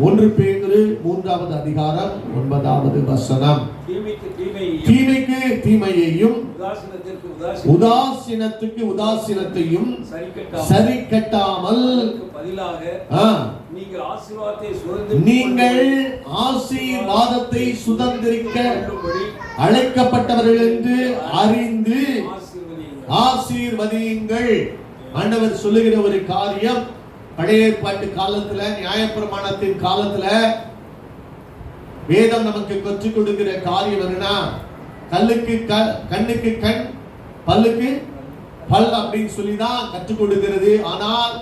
1 பேதுரு 3வது அதிகாரம் 9வது வசனம். தீமைக்கு தீமையையும் உதாசீனத்துக்கு உதாசீனத்தையும் சரி கட்டாமல் நீங்கள் ஆசீர்வாதத்தை சுதந்திரிக்க அழைக்கப்பட்டவர்கள் என்று அறிந்து ஆசீர்வதியுங்கள். ஆண்டவர் சொல்லுகிற ஒரு காரியம், பழைய ஏற்பாட்டு காலத்துல, நியாயப்பிரமாணத்தின் காலத்துல வேதம் நமக்கு கற்றுக் கொடுக்கிற காரியம் என்னன்னா, கல்லுக்கு கண்ணுக்கு கண், பல்லுக்கு பல் அப்படின்னு சொல்லிதான் கற்றுக் கொடுக்கிறது. ஆனால்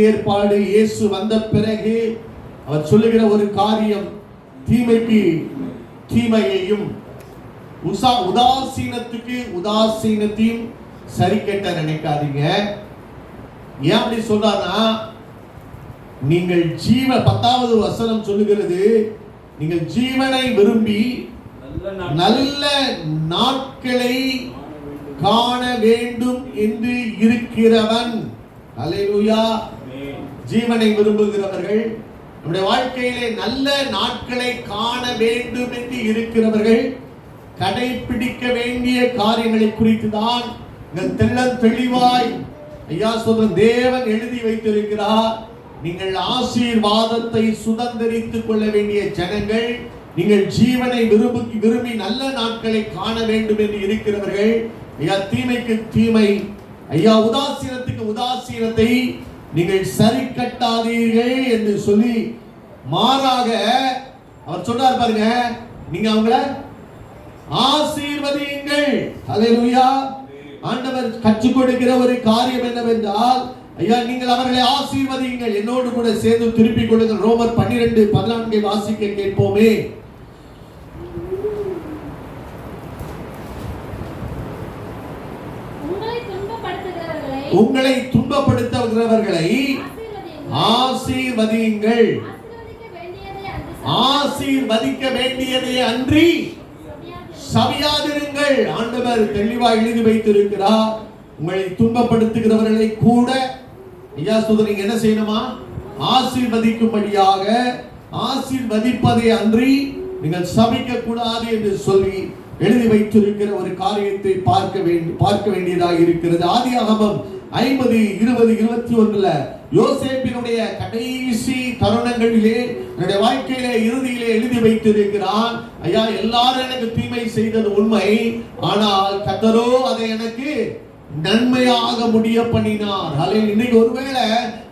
ஏற்பாடு இயேசு வந்த பிறகு அவர் சொல்லுகிற ஒரு காரியம், தீமைக்கு தீமையையும் உதாசீனத்துக்கு உதாசீனத்தையும் சரி கட்ட நினைக்காதீங்க. ஏன் அப்படி சொல்றாருன்னா, நீங்கள் 10வது வசனம் சொல்லுகிறது, நீங்கள் ஜீவனை விரும்பி நல்ல நாட்களை காண வேண்டும் என்று இருக்கிறவன். அல்லேலூயா. ஜீவனை விரும்புகிறவர்கள், நம்முடைய வாழ்க்கையிலே நல்ல நாட்களை காண வேண்டும் என்று இருக்கிறவர்கள் கடைபிடிக்க வேண்டிய காரியங்களை குறித்து தான் தெளிவாய் ஐயா சொல்ற தேவன் எழுதி வைத்திருக்கிறார். நீங்கள் ஆசீர்வாதத்தை சுதந்திரித்துக் கொள்ள வேண்டிய ஜனங்கள், நீங்கள் ஜீவனை விரும்பி நல்ல நாட்களை காண வேண்டும் என்று இருக்கிறவர்கள், ஐயா தீமைக்கு தீமை, ஐயா உதாசீனத்துக்கு உதாசீனத்தை நீங்கள் சரி கட்டாதீர்கள் என்று சொல்லி, மாறாக அவர் சொன்னார் பாருங்க, நீங்க அவங்கள ஆசீர்வதியுங்கள். அல்லேலூயா. ஆண்டவர் கற்றுக் கொடுக்கிற ஒரு காரியம் என்னவென்றால், ஐயா நீங்கள் அவர்களை ஆசீர்வதியுங்கள். என்னோடு கூட சேர்ந்து திருப்பிக் கொள்ளுங்கள். ரோமர் 12:14 வாசிக்க கேட்போமே. உங்களை துன்பப்படுத்துகிறவர்களை ஆசீர்வதியுங்கள். ஆசீர்வதிக்க வேண்டியதை அன்றி சபியாதிருங்கள். ஆண்டவர் தெளிவாக எழுதி வைத்திருக்கிறார். உங்களை துன்பப்படுத்துகிறவர்களை கூட ஐயா சொல்றீங்க என்ன செய்யணுமா? ஆசீர்வதிக்கும்படியாக, ஆசீர்வதிப்பதை அன்றி நீங்கள் சபிக்க கூடாது என்று சொல்லி எழுதி வைத்திருக்கிற ஒரு காரியத்தை பார்க்க வேண்டியதாக இருக்கிறது. ஆதியாகமம் 50:20-21 யோசேப்பினுடைய கடைசி தருணங்களிலே, என்னுடைய வாழ்க்கையிலே இறுதியிலே எழுதி வைத்திருக்கிறான். ஐயா எல்லாரும் எனக்கு தீமை செய்தது உண்மை, ஆனால் கர்த்தரோ அதை எனக்கு நன்மையாக முடிய பண்ணினார். இன்னைக்கு ஒருவேளை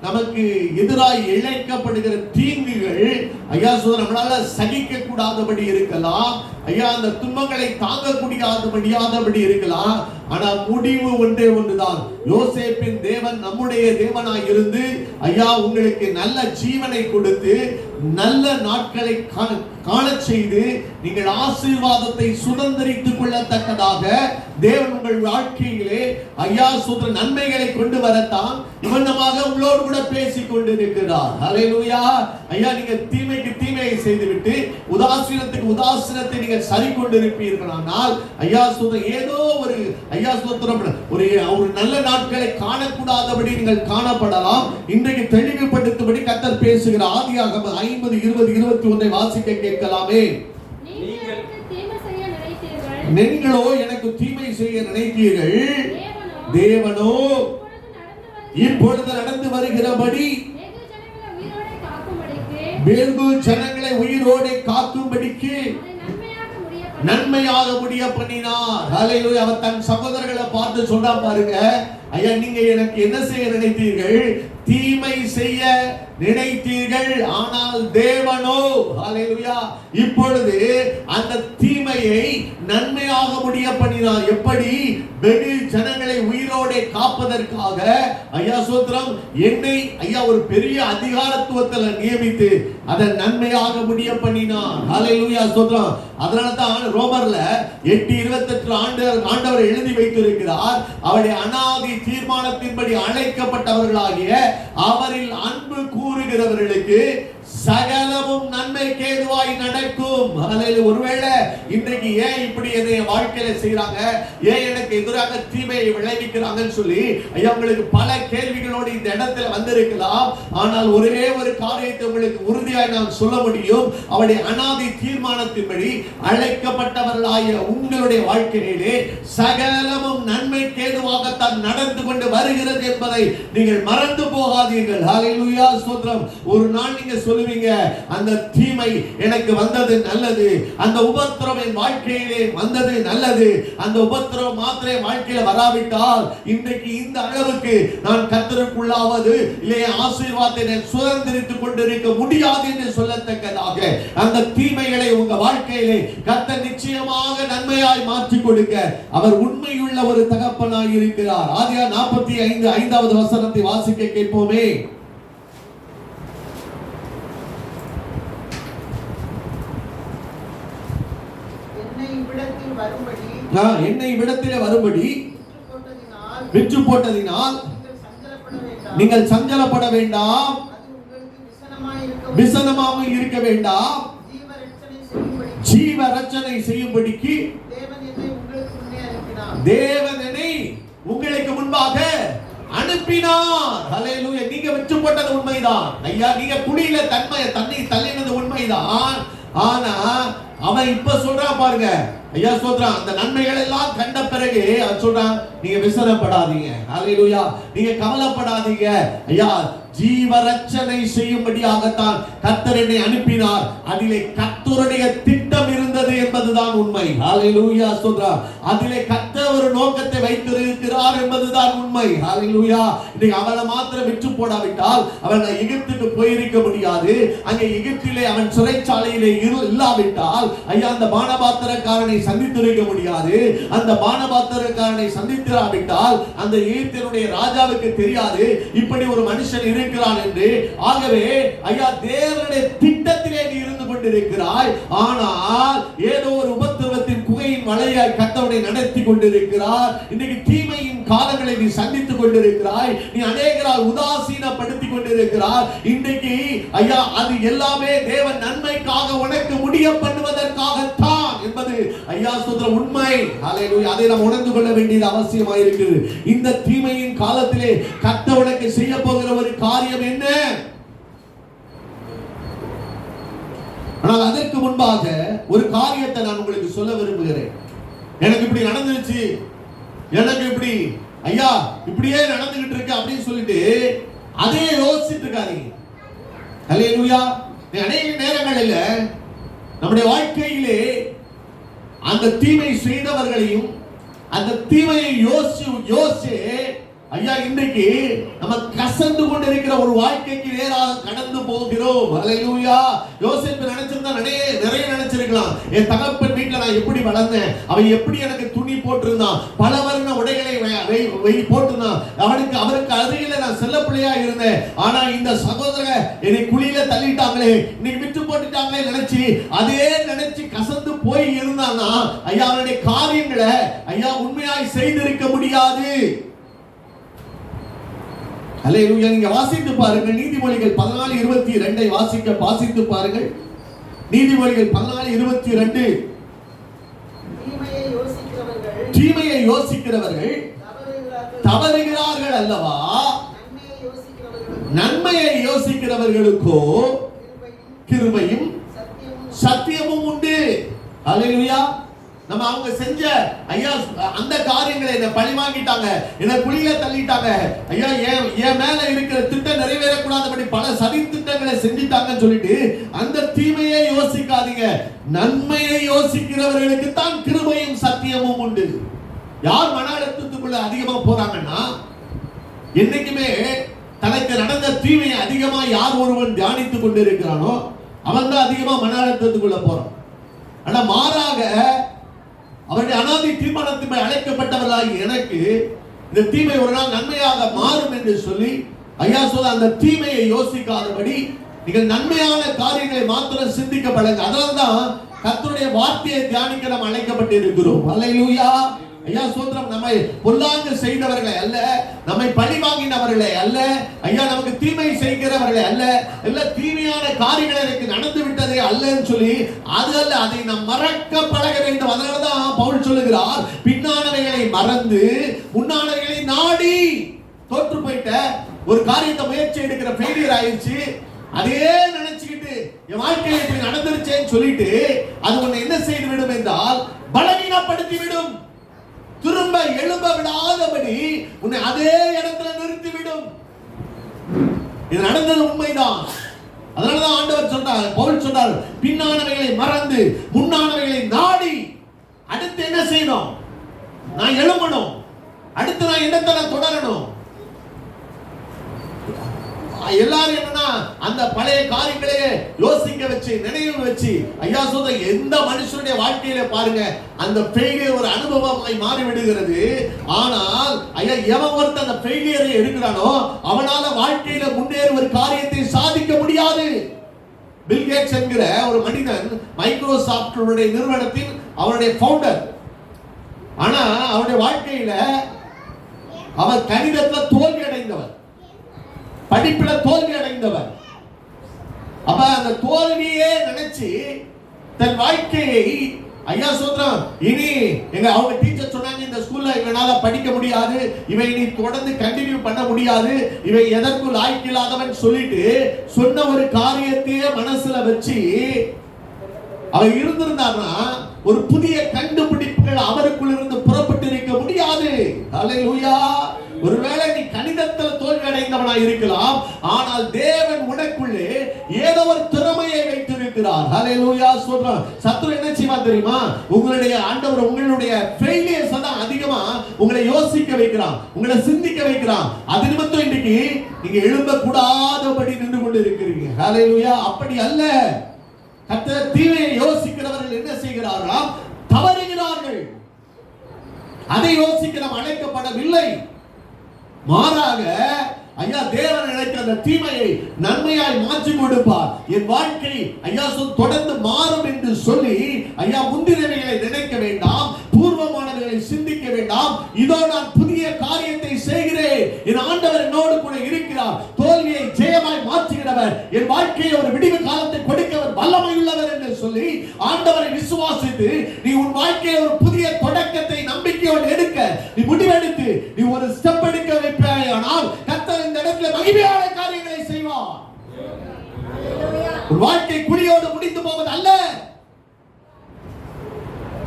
நமக்கு எதிராக இழைக்கப்படுகிற தீங்குகள் ஐயா நம்மளால சகிக்க கூடாதபடி இருக்கலாம். ஐயா அந்த துன்பங்களை தாங்க முடியாதபடி இருக்கலாம். ஆனா முடிவு ஒன்றே ஒன்றுதான். யோசேப்பின் தேவன் நம்முடைய தேவனாய் இருந்து ஐயா உங்களுக்கு நல்ல ஜீவனை கொடுத்து நல்ல நாட்களை காண செய்து நீங்கள் ஆசீர்வாதத்தை சுதந்திரித்துக் கொள்ளத்தக்கதாக தேவன் உங்கள் வாழ்க்கையிலே ஐயா சொல்ற நன்மைகளை கொண்டு வரத்தான் இவனமாக உங்களோடு கூட பேசிக் கொண்டிருக்கிறார். அல்லேலூயா. ஐயா நீங்க தீமைக்கு தீமையை செய்துவிட்டு உதாசீனத்துக்கு உதாசீனத்தை நீங்கள் சரி கொண்டிருப்பீர்கள். ஆனால் ஐயா சொல்ற ஏதோ ஒரு ஐயா சொல்ற ஒரு நல்ல நாட்களை காணக்கூடாதபடி நீங்கள் காணப்படலாம். இன்றைக்கு தெளிவுபடுத்தும்படி கர்த்தர் பேசுகிறார். ஆதியாகமம் 50:20-21 வாசிக்க கேட்கலாமே. நீங்களோ எனக்கு தீமை செய்ய நினைத்தீர்கள், தேவனோ இப்பொழுது நடந்து வருகிறபடி வெகு ஜனங்களை உயிரோடு காக்கும்படிக்கு நன்மையாக முடிய பண்ணினார். ஹல்லேலூயா. அவர் தன் சகோதரர்களை பார்த்து சொல்றா பாருங்க, ஐயா நீங்க எனக்கு என்ன செய்ய நினைத்தீர்கள்? தீமை செய்ய நினைத்தீர்கள், ஆனால் தேவனோ ஹல்லேலூயா இப்பொழுது அந்த தீமையை நன்மையாக முடிய பண்ணினார். எப்படி? வெகு ஜனங்களை உயிரோட காப்பதற்காக ஐயா சோத்திரம் என்னை ஐயா ஒரு பெரிய அதிகாரத்துவத்தில் நியமித்து அதை நன்மையாக முடிய பண்ணினார். ஹல்லேலூயா சோத்திரம். அதனால தான் ரோமர்ல 8:28 ஆண்டவர் எழுதி வைத்திருக்கிறார், அவருடைய அநாதி தீர்மானத்தின்படி அழைக்கப்பட்டவர்களாகிய அவரில் அன்பு கூறுகிறவர்களுக்கு சகலமும் நன்மைக்கு ஏதுவாய் நடக்கும். ஹல்லேலூயா. ஒருவேளை இன்றைக்கு ஏன் இப்படி என்னைய வாழ்க்கையில செய்றாங்க, ஏன் எனக்கு எதிராக தீமையை விளைவிக்கிறாங்கன்னு சொல்லி ஐயா உங்களுக்கு பல கேள்விகளோடு இந்த இடத்துல வந்திருக்கலாம். ஆனால் ஒரே ஒரு காரியத்தை உங்களுக்கு உறுதியாய் நான் சொல்ல முடியும். அவருடைய அனாதி தீர்மானத்தின்படி அழைக்கப்பட்டவர்களாகிய உங்களுடைய வாழ்க்கையிலே சகலமும் நன்மைக்கு ஏதுவாகத்தான் நடந்து கொண்டு வருகிறது என்பதை நீங்கள் மறந்து போகாதீர்கள். ஹல்லேலூயா. ஸ்தோத்திரம். ஒரு நாள் நீங்க சொல்லுவீங்க, அந்த தீமை எனக்கு வந்தது நல்லது, அந்த உபத்திரம் என் வாழ்க்கையிலே வந்தது நல்லது. அந்த உபத்திரம் மாத்திரை வாழ்க்கையில வராவிட்டால் இன்றைக்கு இந்த அளவுக்கு நான் கர்த்தருக்குள்ளாவது இல்லையே ஆசீர்வாதத்தை நான் சுதந்திரித்துக் கொண்டிருக்க முடியாது என்று சொல்லத்தக்கதாக அந்த தீமைகளை உங்க வாழ்க்கையிலே கர்த்தர் நிச்சயமாக நன்மையாய் மாற்றி கொடுக்க அவர் உண்மையுள்ள ஒரு தகப்பனாய் இருக்கிறார். ஆதியாகமம் 45:5வது வசனத்தை வாசிக்க கேட்போமே. என்னை விடத்திலே வரும்படி விற்று போட்டதினால் நீங்கள் சஞ்சலப்பட வேண்டாம், விசனமாக இருக்க வேண்டாம், ஜீவ ரட்சனை செய்யும்படிக்கு தேவன் என்னை உங்களுக்கு முன்பாக அனுப்பினார். ஹல்லேலூயா. நீங்க விற்று போட்டது உண்மைதான் ஐயா, நீங்க குழியில தண்ணி தள்ளினது உண்மைதான். ஆனா அவன் இப்ப சொல்றான் பாருங்க ஐயா, சொல்றான் அந்த நன்மைகள் எல்லாம் கண்ட பிறகு அவன் சொல்றான், நீங்க விசனப்படாதீங்க. ஹல்லேலூயா. நீங்க கவலைப்படாதீங்க ஐயா, ஜீவ ரட்சனை செய்யும்படியாகத்தான் கர்த்தர் என்னை அனுப்பினார். அதிலே கர்த்தருடைய திட்டம் இருந்தது என்பதுதான் உண்மை. ஹல்லேலூயா. சொல்றான் அதிலே கர்த்தர் ஒரு நோக்கத்தை வைத்திருக்கிறார் என்பதுதான் உண்மை. ஹல்லேலூயா. இன்னைக்கு அவனை மாத்திரம் விற்று போடாவிட்டால் அவன் எகிப்துக்கு போயிருக்க முடியாது. அங்கே எகிப்திலே அவன் சிறைச்சாலையிலே இல்லாவிட்டால் ஐயா அந்த பானபாத்திரக்காரனை சந்தித்திருக்க முடியாது. அந்த பானபாத்திரக்காரனை சந்தித்திராவிட்டால் அந்த எகிப்தினுடைய ராஜாவுக்கு தெரியாது இப்படி ஒரு மனுஷன் இருக்கிறான் என்று. ஆகவே ஐயா தேவனுடைய திட்டத்திலே நீ இருந்து கொண்டிருக்கிறாய். ஆனால் ஏதோ ஒரு உபத்திரவத்தின் குகையின் வலையாய் கர்த்தரை நடத்தி கொண்டிருக்கிறார். இன்னைக்கு தீமையின் காலங்களை நீ சந்தித்துக் கொண்டிருக்கிறாய். நீ அநேகரால் உதாசீனப்படுத்திக் கொண்டிருக்கிறார். இன்றைக்கு ஐயா அது எல்லாமே தேவன் நன்மைக்காக உனக்கு முடிய பண்ணுவதற்காகத்தான் என்பது ஐயா சொல்ற உண்மை. ஹல்லேலூயா. அதை நாம் உணர்ந்து கொள்ள வேண்டியது அவசியமாக இருக்கிறது. இந்த தீமையின் காலத்திலே கர்த்தர் உனக்கு செய்ய போகிற ஒரு காரியம் என்ன? ஆனால் அதற்கு முன்பாக ஒரு காரியத்தை நான் உங்களுக்கு சொல்ல விரும்புகிறேன். எனக்கு இப்படி நடந்துருச்சு, எனக்கு இப்படி ஐயா இப்படியே நடந்துகிட்டு இருக்கு அப்படின்னு சொல்லிட்டு அதே யோசிச்சுட்டு இருக்காதீங்க. ஹல்லேலூயா. அநேக நேரங்களில் நம்முடைய வாழ்க்கையிலே அந்த தீமை செய்தவர்களையும் அந்த தீமையை யோசிச்சு ஐயா இன்றைக்கு நம்ம கசந்து கொண்டிருக்கிற ஒரு வாழ்க்கைக்கு நேராக கடந்து போகிறோம். ஹல்லேலூயா. யோசேப்பு நினைச்சிருந்தா நிறைய நினைச்சிருக்கலாம். என் தகப்பன் வீட்டுல நான் எப்படி வளர்ந்தேன், அவன் எப்படி எனக்கு துணி போட்டிருந்தான், பல வர்ண உடைகளை போட்டிருந்தான், அவருக்கு அருகில நான் செல்ல பிள்ளையா இருந்தேன். ஆனா இந்த சகோதரர் என்னை குழியில தள்ளிட்டாங்களே, இன்னைக்கு விட்டு போட்டுட்டாங்களே நினைச்சு அதே நினைச்சு கசந்து போய் இருந்தான்னா ஐயா அவனுடைய காரியங்களை ஐயா உண்மையாய் செய்திருக்க முடியாது. ஹல்லேலூயா. நீங்க வாசித்து பாருங்கள். நீதிமொழிகள் 14:22 வாசித்து பாருங்கள். நீதிமொழிகள் 14:22. தீமையை யோசிக்கிறவர்கள் தவறுகிறார்கள் அல்லவா, நன்மையை யோசிக்கிறவர்களுக்கோ கிருபையும் சத்தியமும் உண்டு. ஹல்லேலூயா. நம்ம அவங்க செஞ்ச ஐயா அந்த காரியங்களை என்ன பழி வாங்கிட்டாங்க, என்ன குழியில தள்ளிட்டாங்க ஐயா, என் மேல இருக்கிற திட்டம் நிறைவேறக்கூடாதபடி பல சதி திட்டங்களை செஞ்சிட்டாங்கன்னு சொல்லிட்டு அந்த தீமையை யோசிக்காதீங்க. நன்மையை யோசிக்கிறவர்களுக்கு தான் கிருபையும் சத்தியமும் உண்டு. யார் மன அழுத்தத்துக்குள்ள அதிகமா போறாங்கன்னா, என்னைக்குமே தனக்கு நடந்த தீமையை அதிகமா யார் ஒருவன் தியானித்துக் கொண்டிருக்கிறானோ அவன் தான் அதிகமா மன அழுத்தத்துக்குள்ள போறான். ஆனா மாறாக அவருடைய அனாதி தீர்மானத்தின் அழைக்கப்பட்டவர்களாகி எனக்கு இந்த தீமை ஒரு நாள் நன்மையாக மாறும் என்று சொல்லி ஐயா சொல்ல அந்த தீமையை யோசிக்காதபடி நீங்கள் நன்மையான காரியங்களை மாத்திரம் சிந்திக்க பழங்க. அதனால்தான் கர்த்தருடைய வார்த்தையை தியானிக்க நாம் அழைக்கப்பட்டு இருக்கிறோம். ஹல்லேலூயா. ஐயா ஸ்தோத்திரம், நம்மை பொல்லாங்கு செய்தவர்களை அல்ல, நம்மை பழி வாங்கினவர்களை அல்ல, ஐயா நமக்கு தீமை செய்கிறவர்களை அல்ல, எல்லா தீமையான காரியங்கள் எனக்கு நடந்து விட்டதே அல்லன்னு சொல்லி அது அல்ல, அதை நாம் மறக்க பழக வேண்டும். அதனாலதான் பவுல் சொல்லுகிறார், பின்னானவைகளை மறந்து முன்னானவைகளை நாடி. தோற்று போயிட்ட ஒரு காரியத்தை முயற்சி எடுக்கிற ஃபெயிலியர் ஆயிடுச்சு, அதே நினைச்சுக்கிட்டு என் வாழ்க்கையில் இப்படி நடந்துருச்சேன்னு சொல்லிட்டு அது உன்னை என்ன செய்து விடும் என்றால் பலவீனப்படுத்தி விடும். திரும்ப எழும்ப விடாதபடி உன்னை அதே இடத்துல நிறுத்தி விடும். இது நடந்தது உண்மைதான். அதனாலதான் ஆண்டவர் சொன்னார், பவுல் சொன்னார், பின்னானவைகளை மறந்து முன்னானவைகளை நாடி. அடுத்து என்ன செய்யணும்? நான் எழும்பணும். அடுத்து நான் என்னத்தை தொடரணும்? எல்லாரும் என்னன்னா அந்த பழைய காரியங்களே யோசிக்க வச்சு நினைவு வச்சு, ஐயா சொல்ற எந்த மனுஷனுடைய வாழ்க்கையில பாருங்க அந்த ஃபெயிலியர் ஒரு அனுபவமாய் மாறி விடுகிறது. ஆனால் ஐயா எவன் ஒருத்தன் அந்த ஃபெயிலியரை எடுக்கிறானோ அவனால வாழ்க்கையில முன்னேற ஒரு காரியத்தை சாதிக்க முடியாது. பில் கேட்ஸ் என்கிற ஒரு மனிதன் மைக்ரோசாஃப்ட் நிறுவனத்தின் அவருடைய ஃபவுண்டர். ஆனா அவருடைய வாழ்க்கையில அவர் கணிதத்துல தோல்வி அடைந்தவர், படிப்புல தோல்வி அடைந்தவர். அப்ப அந்த தோல்வியே நினைச்சு தன் வாழ்க்கையை, ஐயா சொல்றான், இனி அவங்க டீச்சர் சொன்னாங்க இந்த ஸ்கூல்ல இவனால படிக்க முடியாது, இவன் இனி தொடர்ந்து கண்டினியூ பண்ண முடியாது, இவன் எதற்கும் லாய்க்கு இல்லாதவன் சொல்லிட்டு சொன்ன ஒரு காரியத்தையே மனசுல வச்சு அவர் இருந்திருந்தார்னா ஒரு புதிய கண்டுபிடிப்புகள் அவருக்குள் இருந்து புறப்பட்டு இருக்க முடியாது. ஹல்லேலூயா. ஒருவேளை நீ கணிதத்தில் தோல்வி அடைந்தவனாய் இருக்கலாம், ஆனால் தேவன் உனக்குள்ளே ஏதோ ஒரு திறமையை வைத்திருக்கிறார். ஹல்லேலூயா சொல்றான். சத்துரு என்ன செய்வான் தெரியுமா? உங்களுடைய ஆண்டவர் உங்களுடைய ஃபெயிலியர்ஸ் தான் அதிகமா உங்களை யோசிக்க வைக்கிறான், உங்களை சிந்திக்க வைக்கிறான். அது நிமித்தம் இன்னைக்கு நீங்க எழும்ப கூடாதபடி நின்று கொண்டு இருக்கிறீங்க. ஹல்லேலூயா. அப்படி அல்ல. கர்த்தர் தீமையை யோசிக்கிறவர்கள் என்ன செய்கிறார்களாம்? தவறுகிறார்கள். அதை யோசிக்க நாம் அழைக்கப்படவில்லை. மாறாக ஐயா தேவன் நினைக்கிற அந்த தீமையை நன்மையாய் மாற்றி கொடுப்பார். என் வாழ்க்கை ஐயா தொடர்ந்து மாறும் என்று சொல்லி ஐயா முந்தினவைகளை நினைக்க வேண்டாம், பூர்வமானவைகளை சிந்திக்க வேண்டாம். இதோ நான் புதிய காரியத்தை செய்கிறேன், என் ஆண்டவர் என்னோடு கூட இருக்கிறார், தோல்வியை ஜெயமாய் மாற்றுகிறவர், என் வாழ்க்கையை ஒரு விடிவு காலத்தை கொடுக்கவர் வல்லமை உள்ளவர் என்று சொல்லி ஆண்டவரை விசுவாசித்து நீ உன் வாழ்க்கையை ஒரு புதிய தொடக்கத்தை நம்பிக்கையோடு எடுக்க நீ முடிவெடுத்து நீ ஒரு ஸ்டெப் எடுக்க வைப்பாயானால் கர்த்தர் இந்த இடத்துல மகிமையான காரியங்களை செய்வார். உன் வாழ்க்கை குழியோடு முடிந்து போவது அல்ல,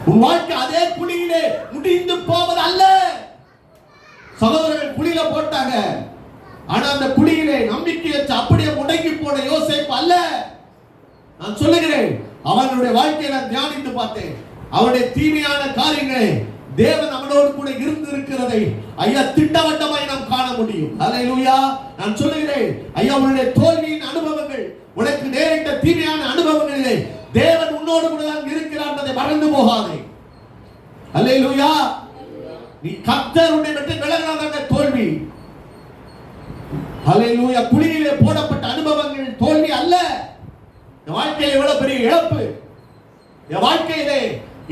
உன் வாழ்க்கை அதே குழியிலே முடிந்து போவது அல்ல. சகோதரர்கள் குழியில போட்டாங்க, ஆனா அந்த குழியிலே நம்பிக்கை வச்சு அப்படியே முடங்கி போன யோசேப்பு அல்ல. நான் சொல்லுகிறேன், அவனுடைய வாழ்க்கையை நான் தியானித்து பார்த்தேன். அவனுடைய தீமையான காரியங்களை தேவன் அவனோடு கூட இருந்து இருக்கிறதை ஐயா திட்டவட்டமாய் நாம் காண முடியும். ஹல்லேலூயா. நான் சொல்லுகிறேன், ஐயா உன்னுடைய தோல்வியின் அனுபவங்கள், உனக்கு நேரிட்ட தீமையான அனுபவங்களிலே தேவன் உன்னோடு கூட தான் இருக்கிறார் என்பதை மறந்து போகாதே. ஹல்லேலூயா. நீ கர்த்தர் உன்னை விட்டு விலகினாத தோல்வி. ஹல்லேலூயா. குழியிலே போடப்பட்ட அனுபவங்கள் தோல்வி அல்ல. என் வாழ்க்கையில் எவ்வளவு பெரிய இழப்பு, என் வாழ்க்கையிலே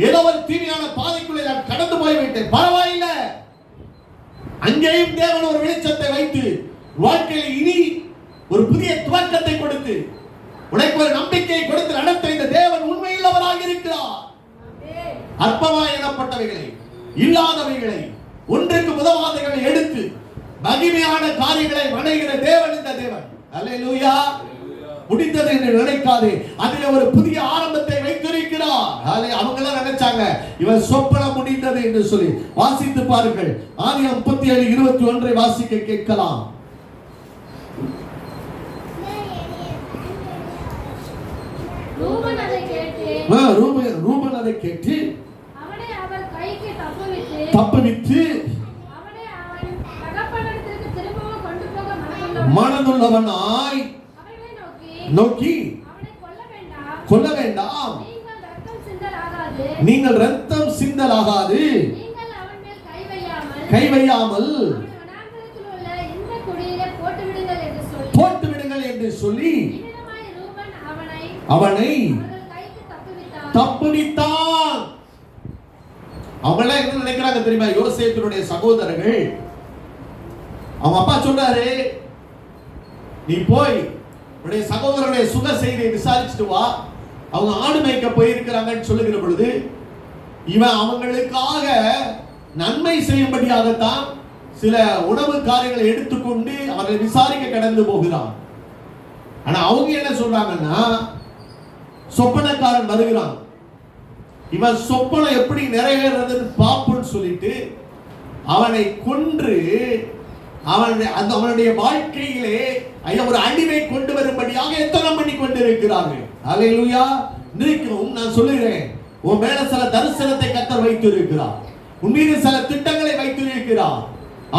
ஏதோ ஒரு தீமையான பாதைக்குள்ளே நான் கடந்து போய்விட்டேன், பரவாயில்லை. அங்கேயும் தேவன் ஒரு வெளிச்சத்தை வைத்து வாழ்க்கையில் இனி ஒரு புதிய துவக்கத்தை கொடுத்து உனக்கு ஒரு நம்பிக்கையை கொடுத்து நடத்த இந்த தேவன் உண்மையுள்ளவராக இருக்கிறார். அற்பமாய் எண்ணப்பட்டவைகளை, இல்லாதவைகளை, ஒன்றுக்கு உதவாதவைகளை எடுத்து மகிமையான காரியங்களை வணைகிற தேவன் இந்த தேவன். அல்லேலூயா. முடிந்தது என்று நினைக்காதே, அதில் ஒரு புதிய ஆரம்பத்தை வைத்திருக்கிறார். அவங்க எல்லாம் நினைச்சாங்க இவன் சொப்பனம் முடிந்தது என்று சொல்லி. வாசித்து பாருங்கள், ஆதியாகமம் 37:21 வாசிக்க கேட்கலாம். ரூபன் அதை கேட்டு அவனை அவர் கைக்கு தப்புவித்து அவனை அவன் தகப்பனிடத்திற்கு திரும்பவும் கொண்டு போக மனதுள்ளவனாய் நோக்கி அவனை கொல்ல வேண்டாம், நீங்கள் இரத்தம் சிந்தலாகாது, கை வையாமல் போட்டு விடுங்கள் என்று சொல்லி அவனை தப்புவித்தான். அவங்க எல்லாம் என்ன நினைக்கிறாங்க தெரியுமா? யோசேப்பினுடைய சகோதரர்கள், அவங்க அப்பா சொல்றாரு, நீ போய் உன்னுடைய சகோதரனுடைய சுக செய்தியை விசாரிச்சுட்டு வா, அவங்க ஆடு மேய்க்க போயிருக்கிறாங்கன்னு சொல்லுகிற பொழுது, இவன் அவங்களுக்காக நன்மை செய்யும்படியாகத்தான் சில உணவு காரியங்களை எடுத்துக்கொண்டு அவர்களை விசாரிக்க கடந்து போகிறான். ஆனா அவங்க என்ன சொல்றாங்கன்னா, சொப்பனக்காரன் வருகிறான், இவன் சொப்பனம் எப்படி நிறைவேறதுன்னு பாப்புன்னு சொல்லிட்டு அவனை கொன்று அவனுடைய வாழ்க்கையிலே ஒரு அழிவை கொண்டு வரும்படியாக எத்தனை பண்ணி கொண்டிருக்கிறார்கள். அல்லேலூயா. இன்றைக்கும் நான் சொல்லுகிறேன், உன் மேல சில தரிசனத்தை கர்த்தர் வைத்திருக்கிறார், உன் மீது சில திட்டங்களை வைத்திருக்கிறார்.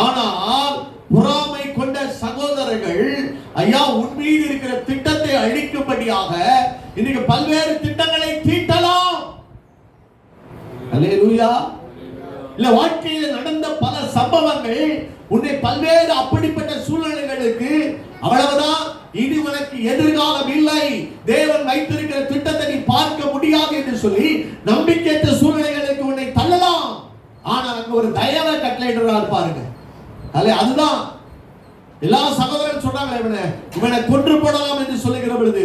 ஆனால் பொறாமை கொண்ட சகோதரர்கள் ஐயா உன் மீது இருக்கிற திட்டத்தை அழிக்கும்படியாக இன்னைக்கு பல்வேறு திட்டங்களை தீட்டலாம். அல்லேலூயா. இல்ல வாழ்க்கையில் நடந்த பல சம்பவங்கள் உன்னை பல்வேறு அப்படிப்பட்ட சூழ்நிலைகளுக்கு, அவ்வளவுதான், இனி உனக்கு எதிர்காலம் இல்லை, தேவன் வைத்திருக்கிற திட்டத்தை நீ பார்க்க முடியாது என்று சொல்லி நம்பிக்கையற்ற சூழ்நிலைகளுக்கு உன்னை தள்ளலாம். ஆனா அங்க ஒரு தயவை கட்டளையிடுறார் பாருங்க. அதுதான் எல்லா சகோதரர்கள் சொல்றாங்க, இவனை கொன்று போடலாம் என்று சொல்லுகிற பொழுது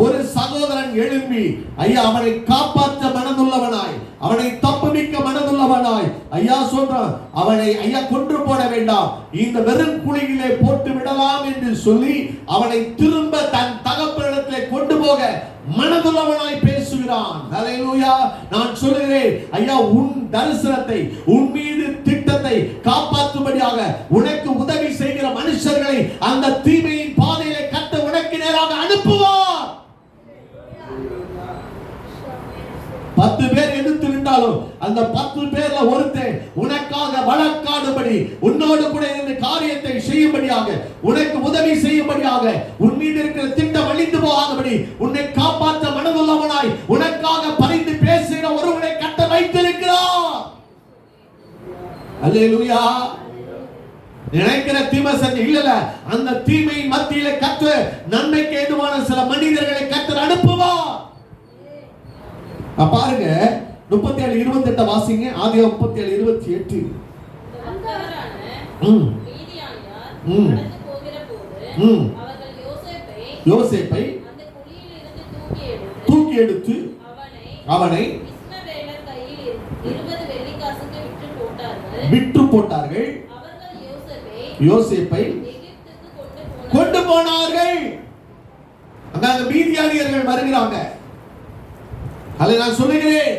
ஒரு சகோதரன் எழும்பி ஐயா அவனை காப்பாற்ற மனதுள்ளவனாய், அவனை தப்புவிக்க மனதுள்ளவனாய் ஐயா சொல்றான், அவனை ஐயா கொன்று போட வேண்டாம், இந்த வெறும் குழியிலே போட்டு விடலாம் என்று சொல்லி அவனை திரும்ப தன் தகப்பனிடத்திலே கொண்டு போக மனதுள்ளவனாய் பேசுகிறான். அல்லேலூயா. நான் சொல்லுகிறேன் ஐயா, உன் தரிசனத்தை, உன் மீது திட்டத்தை காப்பாற்றும்படியாக உனக்கு உதவி செய்கிற மனுஷர்களை அந்த தீமையின் பாதையிலே கட்ட உனக்கு நேராக அனுப்புவார். 10 பேர் எதிர்த்து நின்றாலும் அந்த 10 பேர்ல ஒருத்தன் உனக்காக வழக்காடும்படி, உன்னோடு கூட இந்த காரியத்தை செய்யும்படியாக, உனக்கு உதவி செய்யும்படியாக, உன் மீது இருக்கிற திட்டம் அழிந்து போகாதபடி உன்னை காப்பாற்ற மனதுள்ளவனாய் உனக்காக பரிந்து பேசுகிற ஒருவனை கட்ட வைத்திருக்கிறார். அல்லேலூயா. நினைக்கிற தீமை செஞ்சு இல்ல, அந்த தீமையின் மத்தியில கர்த்தர் நன்மைக்கு ஏதுவான சில மனிதர்களை கர்த்தர் அனுப்புவார். பாருங்க 37:28 வாசிங்க. ஆதியாகமம் 37:28. யோசேப்பை தூக்கி எடுத்து அவனை விற்று போட்டார்கள். யோசேப்பை கொண்டு போனார்கள். அங்க மீதியானியர்கள் வருகிறாங்க. அதை நான் சொல்லுகிறேன்,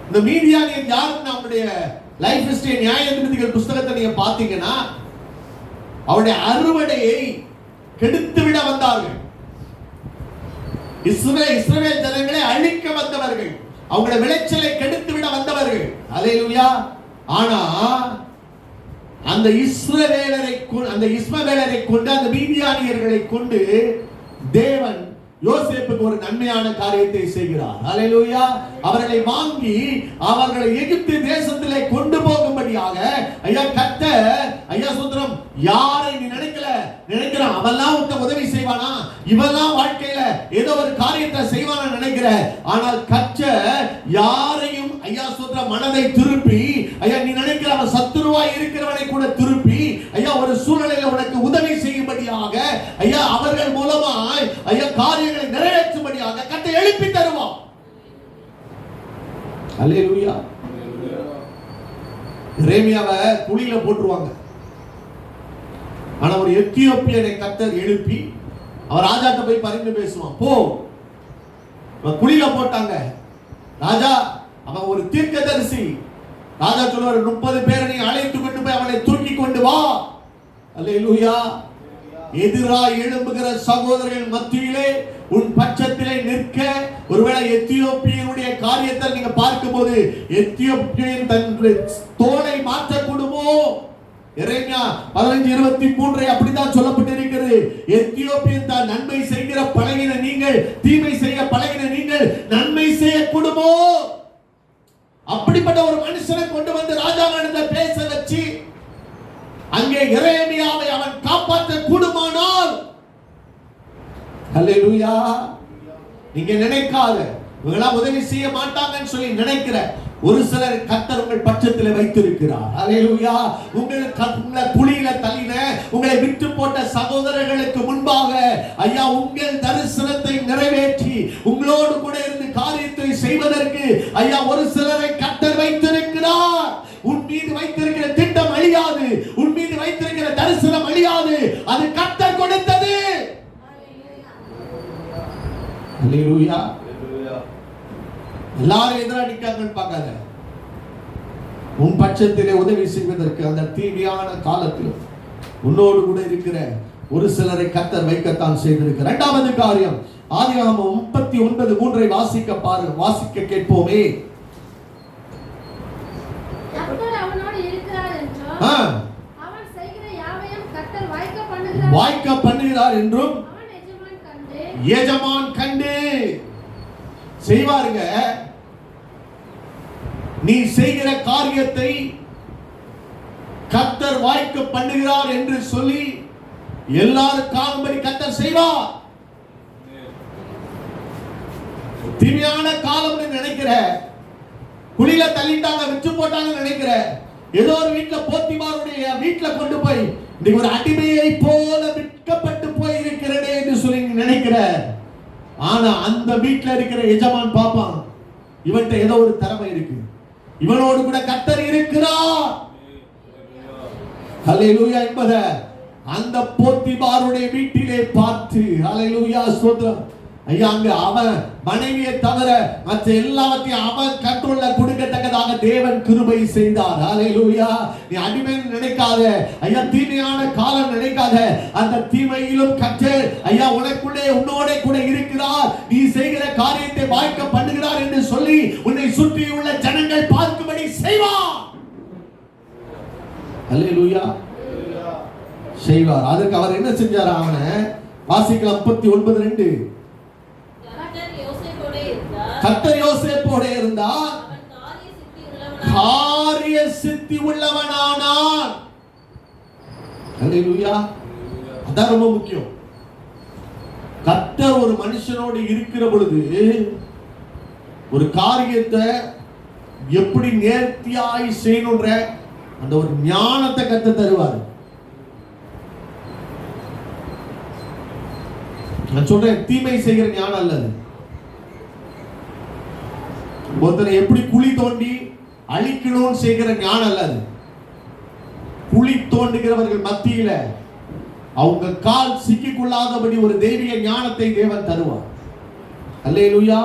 இந்த மீதியானியர் யாருன்னு அவருடைய லைஃப் ஹிஸ்டரி நியாயாதிபதிகள் புத்தகத்தை நீங்க பாத்தீங்கன்னா, அவருடைய அறுவடையை கெடுத்து விட வந்தார்கள். இஸ்ரவேல் ஜனங்களை அழிக்க வந்தவர்கள், அவங்களுடைய விளைச்சலை கெடுத்து விட வந்தவர்கள். அல்லேலூயா. ஆனா அந்த இஸ்மவேலரை கொண்டு, அந்த மீதியானியர்களை கொண்டு தேவன் யோசேப்புக்கு ஒரு நன்மையான காரியத்தை செய்கிறார். அல்லேலூயா. அவர்களை வாங்கி அவர்களை எகிப்து தேசத்திலே கொண்டு போகும்படியாக ஐயா கர்த்தர் ஐயா சுந்தரம், யாரை நீ நினைக்கிறான் அவெல்லாம் உனக்கு உதவி செய்வானா, இவெல்லாம் வாழ்க்கையில ஏதோ ஒரு காரியத்தை செய்வானா நினைக்கிற, ஆனால் கர்த்தர் யாரையும் ஐயா சுந்தரம் மனதை திருப்பி ஐயா நீ நினைக்கிற அவன் சத்துருவாய் இருக்கிறவனை கூட திருப்பி ஐயா ஒரு சூழ்நிலையில உனக்கு உதவி செய்யும்படியாக ஐயா அவர்கள் மூலமாய் ஐயா காரியங்களை நிறைவேற்றும்படியாக கர்த்தர் எழுப்பி தருவான். அல்லேலூயா. எரேமியாவை குழியில போட்டுருவாங்க. ஆனா ஒரு எத்தியோப்பியனை கர்த்தர் எழுப்பி அவர் ராஜாட்ட போய் பரிந்து பேசுவான். போ, குழியில போட்டாங்க. ராஜா அவன் ஒரு தீர்க்கதரிசி. ராஜா சொல்வார், 30 பேரை நீ அழைத்து கொண்டு போய் அவனை தூக்கி கொண்டு வா. அல்லேலூயா. எதிராய் எழும்புகிற சகோதரர்கள் மத்தியிலே உன் பட்சத்திலே நிற்க, ஒருவேளை எத்தியோப்பியனுடைய காரியத்தை நீங்க பார்க்கும்போது எத்தியோப்பியன் தன் தோலை மாற்றக்கூடுமோ? எரேமியா 15:23 அப்படித்தான் சொல்லப்பட்டிருக்கிறது. எத்தியோப்பியன் தான் நன்மை செய்கிற பழகின நீங்கள், தீமை செய்ய பழகின நீங்கள் நன்மை செய்யக்கூடுமோ? அப்படிப்பட்ட ஒரு மனுஷனை கொண்டு வந்து ராஜாவிடம் பேச வச்சு அங்கே எரேமியாவை அவன் காப்பாற்ற கூடுமானால், அல்லேலூயா. நீங்க நினைக்காத, இவங்களா உதவி செய்ய மாட்டாங்கன்னு சொல்லி நினைக்கிற ஒரு சிலர் கர்த்தர் உங்கள் பட்சத்தில் வைத்திருக்கிறார். அல்லேலூயா. உங்களை குழியில தள்ளின, உங்களை விட்டு போட்ட சகோதரர்களுக்கு முன்பாக ஐயா உங்கள் தரிசனத்தை நிறைவேற்றி உங்களோடு கூட இருந்து காரியத்தை செய்வதற்கு ஐயா ஒரு சிலரை கர்த்தர் வைத்திருக்கிறார். உன் மீது வைத்திருக்கிற திட்டம் அழியாது, உன் மீது வைத்திருக்கிற தரிசனம் அழியாது. அது கர்த்தர் கொடுத்தது. அல்லேலூயா. எல்லாரும் எதிராளிக்காரர்கள் பார்க்காத. உன் பட்சத்திலே உதவி செய்வதற்கு அந்த தீமையான காலத்தில் உன்னோடு கூட இருக்கிற ஒரு சிலரை கர்த்தர் வைக்கத்தான் செய்திருக்கிறார். இரண்டாவது காரியம், ஆதியாகமம் 39:3 வாசிக்க கேட்போமே. கர்த்தர் அவனோடு இருக்கிறார் என்றும் அவன் செய்கிற யாவையும் கர்த்தர் வாய்க்க பண்ணுகிறார் என்றும் எஜமான் கண்டு செய்வாருங்க. நீ செய்கிற காரியத்தை கர்த்தர் வாய்க்க பண்ணுகிறார் என்று சொல்லி எல்லாரும் காணும்படி கர்த்தர் செய்வார். தீமையான காலம் நினைக்கிற, குழியில தள்ளிட்டாங்க, விற்று போட்டாங்க நினைக்கிற, ஏதோ ஒரு வீட்டுல போத்திமாருடைய வீட்டுல கொண்டு போய் இன்னைக்கு ஒரு அடிமையை போல விற்கப்பட்டு போய் இருக்கிறதே என்று சொல்லி நினைக்கிற. ஆனா அந்த வீட்டுல இருக்கிற எஜமான் பாப்பான், இவன்ட்ட ஏதோ ஒரு திறமை இருக்கு, இவனோடு கூட கர்த்தர் இருக்கிறார். ஹல்லேலூயா என்பத அந்த போத்திபாருடைய வீட்டிலே பார்த்து, ஹல்லேலூயா ஸ்தோத்திரம் ஐயா, அங்க அவன் மனைவியை தவிர மற்ற எல்லாவற்றையும் அவன் கண்ட்ரோல்ல கொடுக்கத்தக்கதாக தேவன் கிருபை செய்தார். ஹல்லேலூயா. நீ அடிமை நினைக்காத ஐயா, தீமையான காலம் நினைக்காத. அந்த தீமையிலும் கர்த்தர் ஐயா உனக்குள்ளே உன்னோட கூட இருக்கிறார். நீ செய்கிற காரியத்தை வாய்க்க பண்ணுகிறார் என்று சொல்லி உன்னை சுற்றியுள்ள ஜனங்கள் பார்க்கும்படி செய்வார். ஹல்லேலூயா. செய்வார். அதற்கு அவர் என்ன செஞ்சார்? அவனை வாசிக்கலாம் 39:2. கர்த்தர் யோசேப்போடு இருந்தார், காரிய சித்தி உள்ளவனானான். ஹல்லேலூயா. அதான் ரொம்ப முக்கியம். கர்த்தர் ஒரு மனுஷனோடு இருக்கிற பொழுது ஒரு காரியத்தை எப்படி நேர்த்தியாய் செய்யணும்ன்ற அந்த ஒரு ஞானத்தை கர்த்தர் தருவார். நான் சொல்றேன், தீமை செய்கிற ஞானம் அல்லது. ஒருத்தனை எப்படி குழி தோண்டி அழிக்கணும்னு செய்கிற ஞானம் அல்லது. குழி தோண்டுகிறவர்கள் மத்தியில அவங்க கால் சிக்கிக்கொள்ளாதபடி ஒரு தெய்வீக ஞானத்தை தேவன் தருவார். அல்லேலூயா.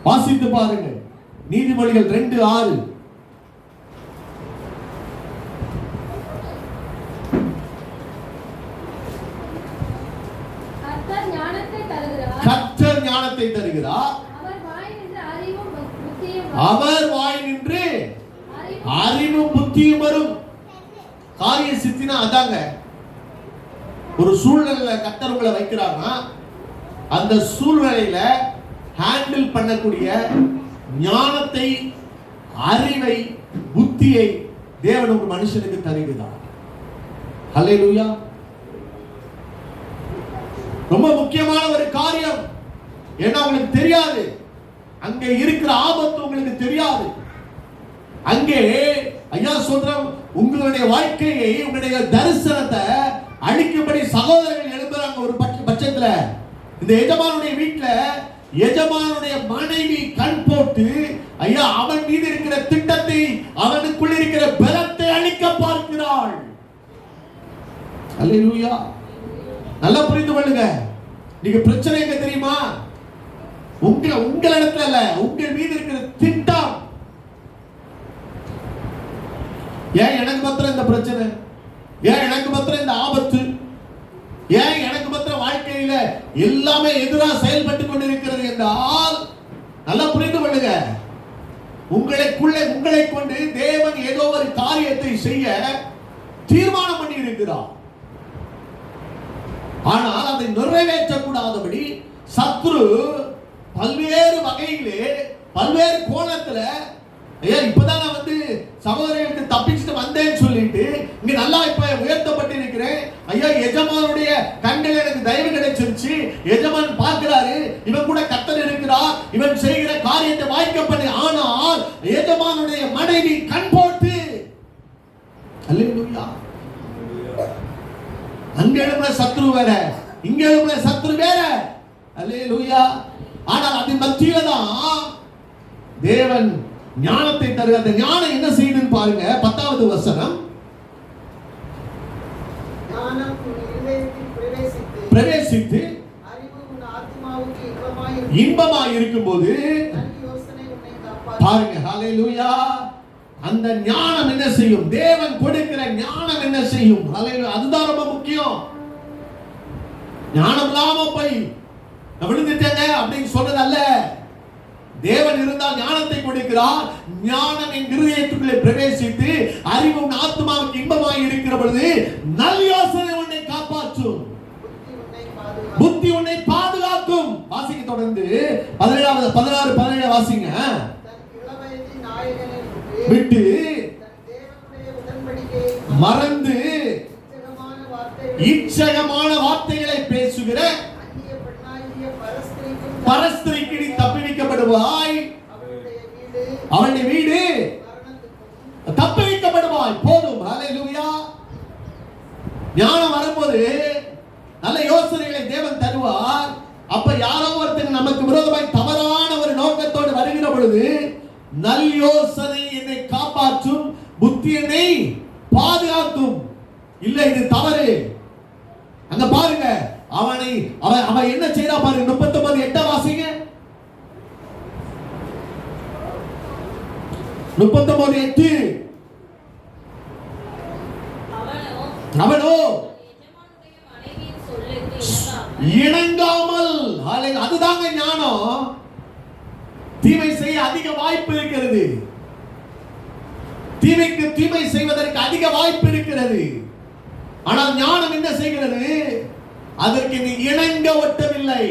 வாசித்து பாருங்க, நீதிமொழிகள் 2:6. கர்த்தர் ஞானத்தை தருகிறார். அவர் வாய் நின்று அறிவும் புத்தியும் வரும். காரிய சித்தினா அதாங்க. ஒரு சூழ்நிலையில கர்த்தர் உங்களை வைக்கிறார்னா அந்த சூழ்நிலையில ஹேண்டில் பண்ணக்கூடிய ஞானத்தை, அறிவை, புத்தியை தேவன் ஒரு மனுஷனுக்கு தருகிறார். ஹல்லேலூயா. ரொம்ப முக்கியமான ஒரு காரியம். ஏன்னா உங்களுக்கு தெரியாது, அங்கே இருக்கிற ஆபத்து உங்களுக்கு தெரியாது. அங்கே ஐயா சொல்றோம், உங்களுடைய வாழ்க்கையை, உங்களுடைய தரிசனத்தை அழிக்கும்படி சகோதரர்கள் எழுப்புறாங்க. ஒரு பட்சத்துல இந்த எஜமானுடைய வீட்டுல எஜமானுடைய மனைவி கண் போட்டு ஐயா அவன் மீது இருக்கிற திட்டத்தை, அவனுக்குள் இருக்கிற பலத்தை அழிக்க பார்க்கிறாள். அல்லேலூயா. நல்லா புரிந்து கொள்ளுங்க. நீங்க பிரச்சனை எங்க தெரியுமா? உங்களிடத்துல இல்ல, உங்கள் மீது இருக்கிற திட்டம். ஏன் எனக்கு மாத்திரம் இந்த பிரச்சனை? ஏன் எனக்கு மாத்திரம் இந்த ஆபத்து? ஏன் எனக்கு மாத்திரம் வாழ்க்கையில எல்லாமே எதிராக செயல்பட்டு கொண்டிருக்கிறது என்றால் நல்லா புரிந்து கொள்ளுங்க. உங்களை கொண்டு தேவன் ஏதோ ஒரு காரியத்தை செய்ய தீர்மானம் பண்ணி இருக்கிறார். ஆனால் அதை நிறைவேற்றக்கூடாதபடி சத்ரு பல்வேறு வகையிலே, பல்வேறு கோணத்துல, ஐயா இப்பதான் நான் சகோதரர்களுக்கு தப்பிச்சுட்டு வந்தேன்னு சொல்லிட்டு இங்க நல்லா இப்ப உயர்த்தப்பட்டு இருக்கிறேன். ஐயா எஜமானுடைய கண்கள் எனக்கு தயவு கிடைச்சிருச்சு. எஜமான் பார்க்கிறாரு, இவன் கூட கர்த்தர் இருக்கிறார், இவன் செய்கிற காரியத்தை வாய்க்க பண்ணி. ஆனால் எஜமானுடைய மனைவி கண் போட்டு, அல்லேலூயா. அங்க எழுப்புற சத்ரு வேற, இங்க எழுப்புற சத்ரு வேற, அல்லேலூயா. ஆனால் அதன் மத்தியில தான் தேவன் ஞானத்தை தருகிற. அந்த ஞானம் என்ன செய்யுதுன்னு பாருங்க. 10வது வசனம். ஞானம் உன் இதயத்தில் பிரவேசித்து அறிவு உன் ஆத்துமாவுக்கு இன்பமாய் இருக்கும்போது யோசனை உன்னை காப்பாற்றும். பாருங்க, ஹalleluya. அந்த ஞானம் என்ன செய்யும்? தேவன் கொடுக்கிற ஞானம் என்ன செய்யும்? ஹalleluya. அதுதான் ரொம்ப முக்கியம். ஞானம் இல்லாம போய் விழுந்துட்டேங்க அப்படின்னு சொன்னது அல்ல. தேவன் இருந்தால் ஞானத்தை கொடுக்கிறார். ஞானம் என் இருதயத்துக்குள்ளே பிரவேசித்து அறிவு உன் ஆத்துமாவுக்கு இன்பமாய் இருக்கிற பொழுது நல் யோசனை உன்னை காப்பாற்றும், புத்தி உன்னை பாதுகாக்கும். வாசிக்க தொடர்ந்து 16 வாசிங்க. விட்டு மறந்து இச்சகமான வார்த்தைகளை பேசுகிற பரஸ்திரிக்கு நீ தப்புவிக்கப்படுவாய். அவனுடைய வீடு தப்புவிக்கப்படுவாய். போதும். ஹalleluya. ஞானம் வரும்போது நல்ல யோசனைகளை தேவன் தருவார். அப்ப யாரோ ஒருத்தர் நமக்கு விரோதமாய் தவறான ஒரு நோக்கத்தோடு வருகிற பொழுது நல் யோசனை என்னை காப்பாற்றும், புத்தி என்னை பாதுகாக்கும். இல்ல இது தவறு. அங்க பாருங்க, அவன் என்ன செய்யறா பாருங்க. 39:8 வாசிங்க. 39:8. அவனோ இணங்காமல், அதுதாங்க ஞானம். தீமை செய்ய அதிக வாய்ப்பு இருக்கிறது. தீமைக்கு தீமை செய்வதற்கு அதிக வாய்ப்பு இருக்கிறது. ஆனால் ஞானம் என்ன செய்கிறது? அதற்கு நீ இணங்க ஒட்டவில்லை.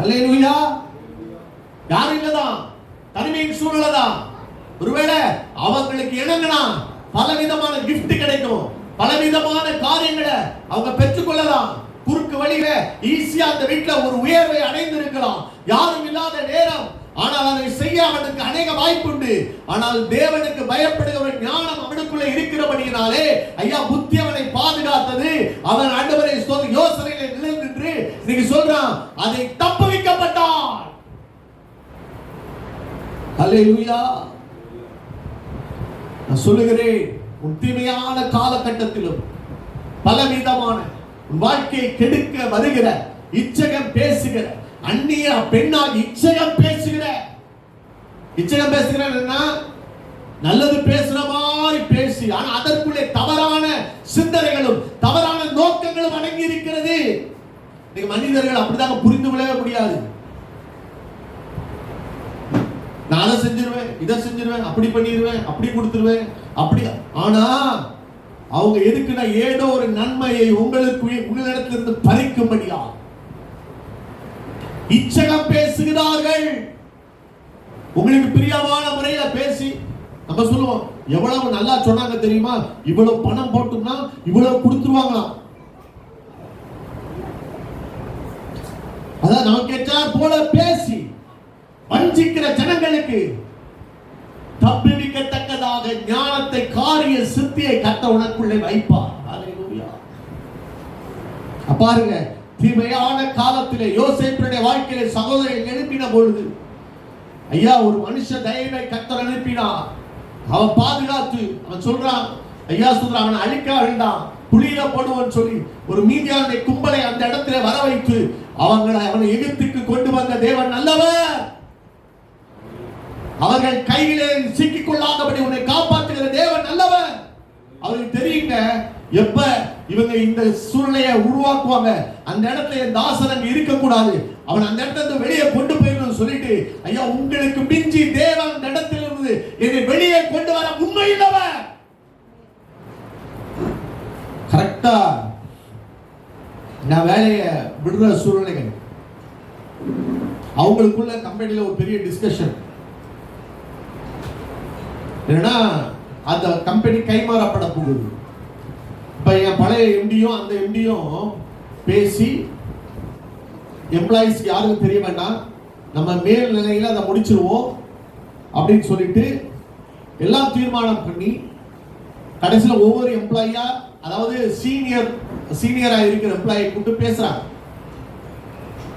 அல்லேலூயா. யாரும் இல்லதான், தனிமையின் சூழ்நிலை தான். ஒருவேளை அவங்களுக்கு இணங்கினா பலவிதமான gift கிடைக்கும், பலவிதமான காரியங்களை அவங்க பெற்றுக்கொள்ளலாம். குறுக்கு வழியில ஈஸியா அந்த வீட்டுல ஒரு உயர்வை அடைந்திருக்கலாம், யாரும் இல்லாத நேரம். ஆனால் அதை செய்ய அவனுக்கு அநேக வாய்ப்பு உண்டு. ஆனால் தேவனுக்கு பயப்படுகிற ஒரு ஞானம் அவனுக்குள்ள இருக்கிறபடியினாலே ஐயா புத்தி அவனை பாதுகாத்தது. அவன் ஆண்டவரை யோசனையில நிலைநின்று நீங்க சொல்றான், அதை தப்புவிக்கப்பட்டான். அல்லேலூயா. நான் சொல்லுகிறேன், உன் தீமையான காலகட்டத்திலும் பலவிதமான உன் வாழ்க்கையை கெடுக்க வருகிற இச்சகம் பேசுகிற அந்நிய பெண்ணாக இச்சகம் பேசுகிற நல்லது பேசுற மாதிரி பேசி, ஆனா அதற்குள்ளே தவறான சிந்தனைகளும் தவறான நோக்கங்களும் அடங்கி இருக்கிறது. மனிதர்கள் அப்படிதாங்க புரிந்து கொள்ளவே முடியாது. நான் அதை செஞ்சிருவேன், இதை செஞ்சிருவேன், அப்படி பண்ணிடுவேன், அப்படி கொடுத்துருவேன், அப்படி. ஆனா அவங்க எதுக்குன்னா ஏதோ ஒரு நன்மையை உங்களிடத்திலிருந்து பறிக்கும்படியா இச்சகம் பேசுகிறார்கள். உங்களுக்கு பிரியமான முறையில பேசி நம்ம சொல்லுவோம், எவ்வளவு நல்லா சொன்னாங்க தெரியுமா, இவ்வளவு பணம் போட்டோம்னா இவ்வளவு கொடுத்துருவாங்களாம். அதான் நமக்கு ஏற்றார் போல பேசி வஞ்சிக்கிற ஜனங்களுக்கு தப்புவிக்கத்தக்கதாக ஞானத்தை காரிய சித்தியை கத்த உனக்குள்ளே வைப்பார். அல்லேலூயா. பாருங்க, தீமையான காலத்திலே யோசேப்புடைய வாழ்க்கையிலே சகோதரர்கள் எழுப்பின பொழுது ஐயா ஒரு மனுஷ தயவை கர்த்தர் அனுப்பினார். அவன் பாதுகாத்து அவன் சொல்றான், ஐயா சொல்றான், அவனை அழிக்க வேண்டாம், குழியில போடுவோன்னு சொல்லி ஒரு மீதியான கும்பலை அந்த இடத்துல வர வைத்து அவனை எகிப்துக்கு கொண்டு வந்த தேவன் நல்லவர். அவர்கள் கையிலே சிக்கிக் கொள்ளாதபடி உன்னை காப்பாற்றுகிற தேவன் நல்லவர். அவருக்கு தெரியுங்க, எப்ப இவங்க இந்த சூழ்நிலையை உருவாக்குவாங்க, அந்த இடத்துல என் தாசன் அங்க இருக்க கூடாது, அவன் அந்த இடத்துல வெளியே கொண்டு போயிடணும் சொல்லிட்டு, ஐயா உங்களுக்கு மிஞ்சி தேவன் அந்த இடத்துல இருந்து என்னை வெளியே கொண்டு வர உண்மையில்லவர். கரெக்டா நான் வேலையை விடுற சூழ்நிலைகள், அவங்களுக்குள்ள கம்பெனில ஒரு பெரிய டிஸ்கஷன் என்னன்னா, அந்த கம்பெனி கைமாறப்பட போகுது. இப்ப என் பழைய எம்டியும் அந்த எம்டியும் பேசி எம்ப்ளாயிஸ்க்கு யாருக்கும் தெரிய வேண்டாம், நம்ம மேல் நிலையில அதை முடிச்சிருவோம், அப்படின்னு சொல்லிட்டு எல்லாம் தீர்மானம் பண்ணி கடைசியில ஒவ்வொரு எம்ப்ளாயியா, அதாவது சீனியரா இருக்கிற எம்ப்ளாயை கூப்பிட்டு பேசுறாங்க.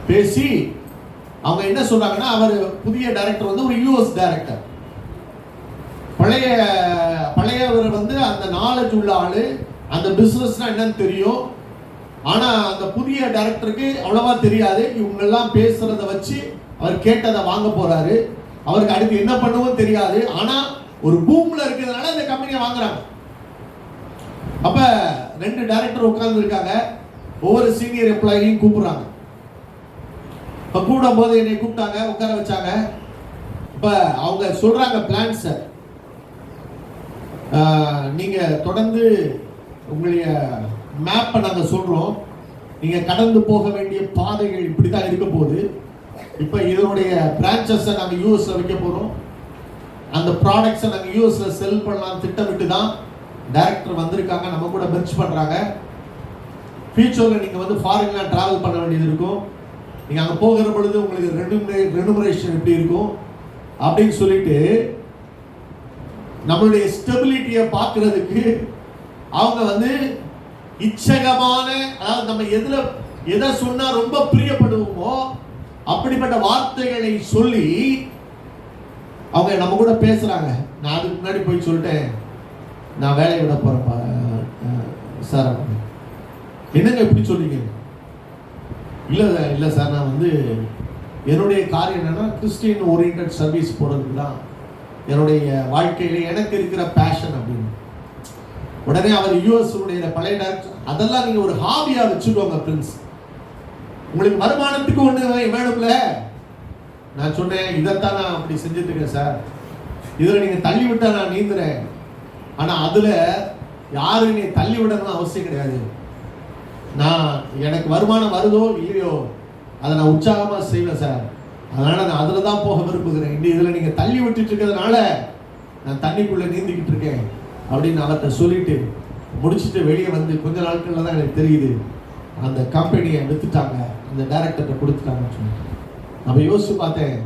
பேசி அவங்க என்ன சொல்றாங்கன்னா, அவர் புதிய டைரக்டர் வந்து ஒரு யூஎஸ் டைரக்டர், பழையவர் வந்து அந்த நாலேஜ் உள்ள ஆளு, அந்த பிசினஸ்னா என்னன்னு தெரியும். ஆனா அந்த புதிய டைரக்டருக்கு அவ்வளவா தெரியாது. இவங்க எல்லாம் பேசுறத வச்சு அவர் கேட்டதை வாங்க போறாரு. அவருக்கு அடுத்து என்ன பண்ணுவோம் தெரியாது. ஆனா ஒரு பூம்ல இருக்கிறதுனால இந்த கம்பெனியை வாங்குறாங்க. அப்ப 2 டைரக்டர் உட்கார்ந்து இருக்காங்க. ஒவ்வொரு சீனியர் எம்ப்ளாயியும் கூப்பிடுறாங்க. இப்ப கூடும் போது என்னை கூப்பிட்டாங்க, உட்கார வச்சாங்க. இப்ப அவங்க சொல்றாங்க பிளான்ஸ், நீங்க தொடர்ந்து உங்களுடைய மேப்பை நாங்க சொல்றோம், நீங்க கடந்து போக வேண்டிய பாதைகள் இப்படிதான் இருக்க போகுது. இப்ப இதனுடைய பிரான்ச்சஸை நாங்க யூஎஸ்ல வைக்க போறோம். அந்த ப்ராடக்ட்ஸை நாங்க யூஎஸ்ல செல் பண்ணலாம் திட்டமிட்டு தான் டைரக்டர் வந்திருக்காங்க, நம்ம கூட பெஞ்ச் பண்றாங்க. ஃபியூச்சர்ல நீங்க வந்து ஃபாரின்லாம் டிராவல் பண்ண வேண்டியது இருக்கும். நீங்க அங்க போகிற பொழுது உங்களுக்கு ரெனுமரேஷன் எப்படி இருக்கும் அப்படின்னு சொல்லிட்டு நம்மளுடைய ஸ்டெபிலிட்டியை பார்க்கிறதுக்கு அவங்க வந்து இச்சகமான, அதாவது நம்ம எதை சொன்னா ரொம்ப பிரியப்படுவோமோ அப்படிப்பட்ட வார்த்தைகளை சொல்லி அவங்க நம்ம கூட பேசுறாங்க. நான் அதுக்கு முன்னாடி போய் சொல்லிட்டேன், நான் வேலையை விட போறேன் சார். என்னங்க எப்படி சொல்றீங்க? இல்லை சார், நான் வந்து என்னுடைய காரியம் என்னன்னா கிறிஸ்டியன் ஓரியன்டட் சர்வீஸ் போறதுக்கு தான் என்னுடைய வாழ்க்கையில எனக்கு இருக்கிற பேஷன் அப்படின்னு. உடனே அவர் யூஎஸ் பழைய டைரக்டர், அதெல்லாம் நீங்க ஒரு ஹாபியா வச்சுக்கோங்க பிரின்ஸ், உங்களுக்கு வருமானத்துக்கு ஒண்ணு வேணும்ல. நான் சொன்னேன், இதைத்தான் நான் அப்படி செஞ்சுட்டு இருக்கேன் சார், இதுல நீங்க தள்ளி விட்டா நான் நீந்துறேன். ஆனா அதுல யாரும் நீ தள்ளி விடணும்னு அவசியம் கிடையாது. நான் எனக்கு வருமானம் வருதோ இல்லையோ அதை நான் உற்சாகமா செய்வேன் சார், அதனால நான் அதுல தான் போக விரும்புகிறேன். இதுல நீங்க தள்ளி விட்டுட்டு இருக்கிறதுனால நான் தண்ணிக்குள்ள நீந்திக்கிட்டு இருக்கேன் அப்படின்னு அவர்கிட்ட சொல்லிட்டு முடிச்சுட்டு வெளியே வந்து கொஞ்ச நாட்கள்ல தான் எனக்கு தெரியுது அந்த கம்பெனியை வித்துட்டாங்க, அந்த டைரக்டர்கிட்ட கொடுத்துட்டாங்கன்னு சொல்லிட்டு. நம்ம யோசிச்சு பார்த்தேன்,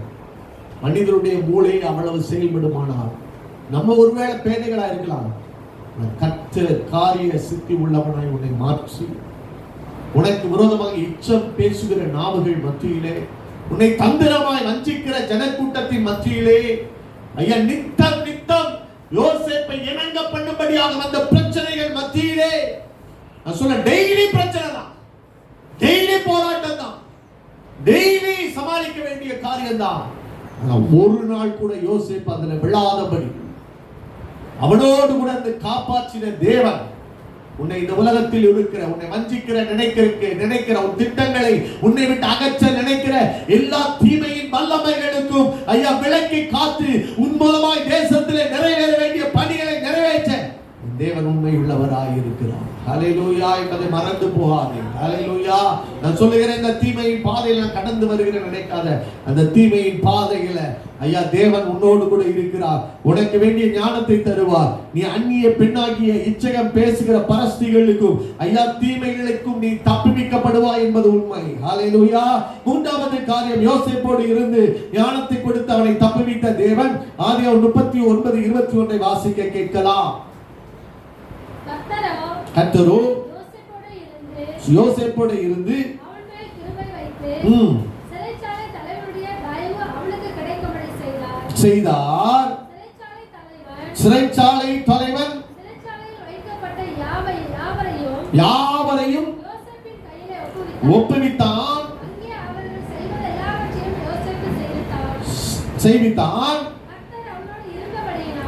மனிதனுடைய மூளை அவ்வளவு செயல்படுமானால் நம்ம ஒருவேளை பேதைகளா இருக்கலாம். கர்த்தர் காரிய சித்தி உள்ளவனாய் உன்னை மாற்றி உனக்கு விரோதமாக இச்சம் பேசுகிற நாவுகள் மத்தியிலே, உன்னை தந்திரமாய் வஞ்சிக்கிற ஜனக்கூட்டத்தின் மத்தியிலே, ஐயா நித்தம் நித்தம் யோசேப்பை இணங்க பண்ணும்படியாக அந்த பிரச்சனைகள் மத்தியிலே, நான் சொல்ல டெய்லி பிரச்சனை தான், டெய்லி போராட்டம் தான், டெய்லி சமாளிக்க வேண்டிய காரியம் தான். ஒரு நாள் கூட யோசேப்பு அதுல விழாதபடி அவனோடு கூட அந்த காப்பாற்றின தேவன், உன்னை இந்த உலகத்தில் இருக்கிற, உன்னை வஞ்சிக்கிற நினைக்கிற உன் திட்டங்களை உன்னை விட்டு அகற்ற நினைக்கிற எல்லா தீமையின் வல்லமைகளுக்கும் ஐயா விலக்கி காத்து உன் மூலமாய் தேசத்திலே நிறைவேற வேண்டிய பணிகளை நிறைவேற்ற தேவன் உண்மை உள்ளவராய் இருக்கிறார். ஹல்லேலூயா, என்பதை மறந்து போகாதே. ஹல்லேலூயா. நான் சொல்லுகிறேன், இந்த தீமையின் பாதையில் நான் கடந்து வருகிறேன் நினைக்காத. அந்த தீமையின் பாதையில ஐயா தேவன் உன்னோடு கூட இருக்கிறார். உனக்கு வேண்டிய ஞானத்தை தருவார். நீ அந்நிய பெண்ணாகிய இச்சகம் பேசுகிற பரஸ்திகளுக்கும் ஐயா தீமைகளுக்கும் நீ தப்புவிக்கப்படுவாய் என்பது உண்மை. ஹல்லேலூயா. மூன்றாவது காரியம், யோசேப்போடு இருந்து ஞானத்தை கொடுத்து அவனை தப்புவித்த தேவன். ஆதியாகமம் 39:21 வாசிக்க கேட்கலாம். கர்த்தரோ யோசேப்போடு இருந்து அவன் மேல் கிருபை வைத்து சிறைச்சாலை தலைவனுடைய தயவு அவனுக்கு கிடைக்கும்படி செய்தார். சிறைச்சாலை தலைவன் சிறைச்சாலையில் வைக்கப்பட்ட யாவரையும் யோசேப்பின் கையிலே ஒப்புவித்தான். அங்கே அவர்கள் செய்வது எல்லாவற்றையும் யோசேப்பு செய்வித்தான்.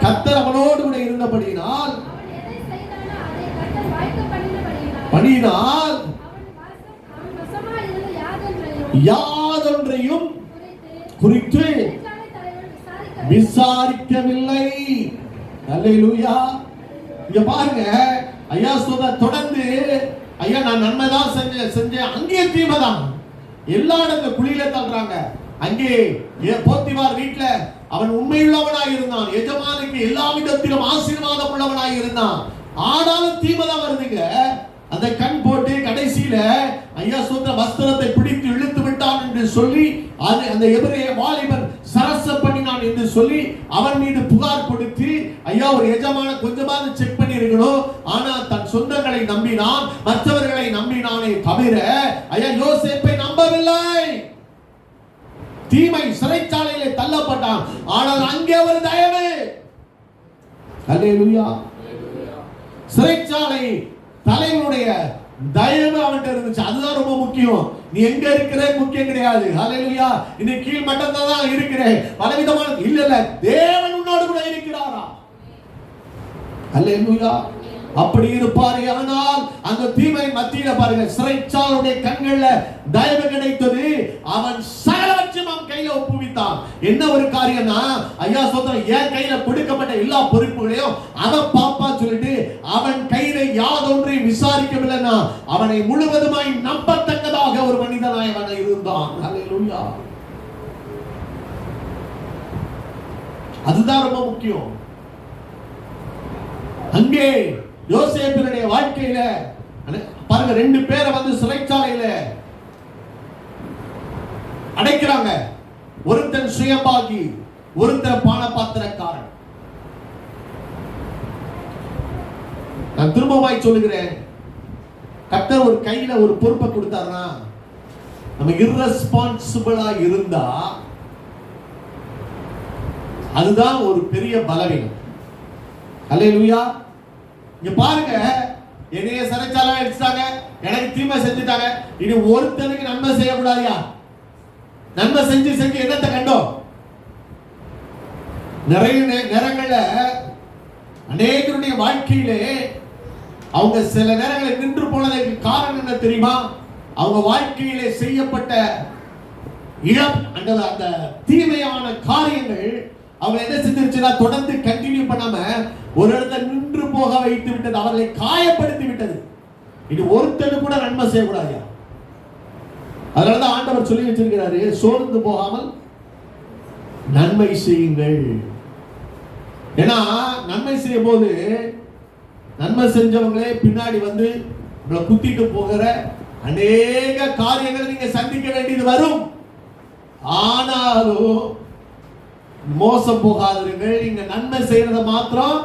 கர்த்தர் அவனோடு கூட இருந்தபடியினால் யாதொன்றையும் குறித்து விசாரிக்கவில்லை. அல்லேலூயா. இங்க பாருங்க, ஐயா சொல்ற தொடர்ந்து, ஐயா நான் நன்மைதான் செஞ்சேன், அங்கே தீமைதான். எல்லா இடத்துல குழியில தள்ளுறாங்க. அங்கே போத்திபார் வீட்டுல அவன் உண்மையுள்ளவனாய் இருந்தான், எஜமானுக்கு எல்லா விதத்திலும் ஆசீர்வாதம் உள்ளவனாய் இருந்தான். ஆனாலும் தீமைதான் வருதுங்க. அந்த கண் போட்டு கடைசியில ஐயா சொல்ற வஸ்திரத்தை பிடித்து இழுத்து விட்டான் என்று சொல்லி அந்த எபிரேய வாலிபன் சரச பண்ணினான் செய்கிறான் என்று சொல்லி அவன் மீது புகார் கொடுத்து, ஐயா ஒரு எஜமான கொஞ்சமாவது செக் பண்ணி இருக்கணும். ஆனா தன் சொந்தங்களை நம்பினான், மற்றவர்களை நம்பினானே தவிர ஐயா யோசேப்பை நம்பவில்லை. தீமை சிறைச்சாலையிலே தள்ளப்பட்டான், ஆனால் அங்கே ஒரு தயவு. அல்லேலூயா. சிறைச்சாலை தலைவனுடைய தயவு அவன்கிட்ட இருந்துச்சு. அதுதான் ரொம்ப முக்கியம். நீ எங்க இருக்கிற முக்கியம் கிடையாது. அல்லேலூயா. நீ கீழ் மட்டத்துல தான் இருக்கிற, பலவிதமான இல்ல, தேவன் உன்னோடு கூட இருக்கிறாரா? அல்லேலூயா. அப்படி இருப்பாரே ஆனால் அந்த தீமை மத்தியில பாருங்க, சிறைச்சாலையுடைய கண்கள்ல தயவு கிடைத்தது. அவன் சகலவற்றையும் அவன் கையில ஒப்புவித்தான். என்ன ஒரு காரியம்னா, ஐயா சொல்றான், என் கையில கொடுக்கப்பட்ட எல்லா பொறுப்புகளையும் அவன் பாப்பா சொல்லிட்டு அவன் கையில யாதொன்றையும் விசாரிக்கவில்லைன்னா அவனை முழுவதுமாய் நம்பத்தக்கதாக ஒரு மனிதனாய் அவன் இருந்தான். அல்லேலூயா. அதுதான் ரொம்ப முக்கியம். அங்கே யோசேப்பினுடைய வாழ்க்கையில பாருங்க, 2 பேரை வந்து சிறைச்சாலையில அடைக்கிறாங்க. ஒருத்தன் சுயபாகி, ஒருத்தன் பானபாத்திரக்காரன். நான் திரும்பவாய் சொல்லுகிறேன், கர்த்தர் ஒரு கையில ஒரு பொறுப்பை கொடுத்தாருன்னா, நம்ம irresponsible-ஆ இருந்தா அதுதான் ஒரு பெரிய பலவீனம். அல்லேலூயா. இங்க பாருங்க, என்னைய சிறைச்சாலை அடிச்சாங்க, எனக்கு தீமை செஞ்சுட்டாங்க, இனி ஒருத்தனுக்கு நன்மை செய்யக்கூடாதியா? நன்மை செஞ்சு செஞ்சு என்னத்தை கண்டோம்? நிறைய நேரங்கள்ல அநேகருடைய வாழ்க்கையிலே அவங்க சில நேரங்களில் நின்று போனதற்கு காரணம் என்ன தெரியுமா? அவங்க வாழ்க்கையிலே செய்யப்பட்ட அந்த தீமையான காரியங்கள் அவங்க என்ன செஞ்சிருச்சுன்னா தொடர்ந்து கண்டினியூ பண்ணாம ஒரு இடத்துல நின்று போக வைத்து விட்டது, அவர்களை காயப்படுத்தி விட்டது. இது ஒருத்தனு கூட நன்மை செய்யக்கூடாது. அதனாலதான் ஆண்டவர் சொல்லி வச்சிருக்கிறாரு, சோர்ந்து போகாமல் நன்மை செய்யுங்கள். ஏன்னா நன்மை செய்யும் போது நன்மை செஞ்சவங்களே பின்னாடி வந்து நம்மளை குத்திட்டு போகிற அநேக காரியங்களை நீங்க சந்திக்க வேண்டியது வரும். ஆனாலும் மோசம் போகாதிருங்கள், நீங்க நன்மை செய்யறத மாத்திரம்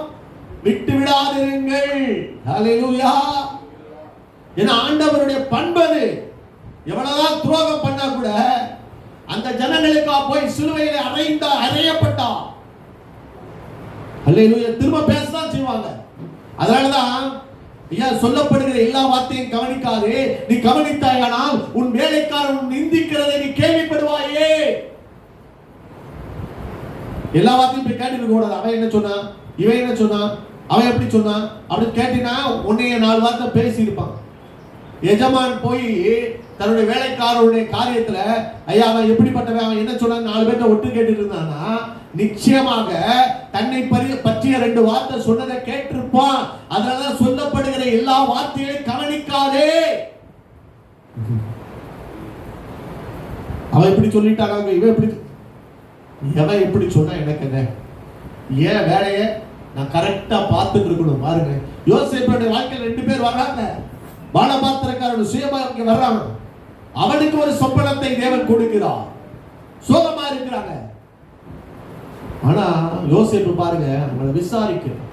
விட்டு விடாதிருங்கள். ஹல்லேலூயா. ஏன்னா ஆண்டவருடைய பண்பது. எவ்வளவுதான் துரோகம் பண்ணா கூட அந்த ஜனங்களுக்கா போய் சிலுவையில அறையப்பட்டா. ஹல்லேலூயா. திரும்ப பேசதான் செய்வாங்க. அதனாலதான் ஐயா சொல்லப்படுகிற எல்லா வார்த்தையும் கவனிக்காதே. நீ கவனித்தாயானால் உன் வேலைக்காரன் நிந்திக்கிறதை நீ கேள்விப்படுவாயே. எல்லா வார்த்தையும் போய் கேட்டு கூடாது. அவன் என்ன சொன்னா, இவன் என்ன சொன்னா, அவன் எப்படி சொன்னா அப்படின்னு கேட்டீங்கன்னா உன்னைய 4 வார்த்தை பேசி இருப்பான். எஜமான் போய் தன்னுடைய வேலைக்காரருடைய காரியத்துல ஐயா அவன் எப்படிப்பட்டவன், அவன் என்ன சொன்னான் 4 பேர்ட்ட ஒட்டு கேட்டு இருந்தான்னா நிச்சயமாக தன்னை பற்றிய 2 வார்த்தை சொன்னதை கேட்டிருப்பான். அதனால சொல்லப்படுகிற எல்லா வார்த்தைகளையும் கவனிக்காதே. அவன் இப்படி சொல்லிட்டாங்க, இவன் இப்படி, எவன் எப்படி சொன்னா எனக்கு என்ன, ஏன் வேலையை நான் கரெக்டா பார்த்துட்டு இருக்கணும். பாருங்க, யோசேப்புடைய வாழ்க்கையில் 2 பேர் வர்றாங்க. பானபாத்திரக்காரன் சுயபாகி வர்றாங்க. அவனுக்கு ஒரு சொப்பனத்தை தேவன் கொடுக்கிறார். சோகமா இருக்கிறாங்க. ஆனா யோசேப்பு பாருங்க, அவங்களை விசாரிக்கிறார்.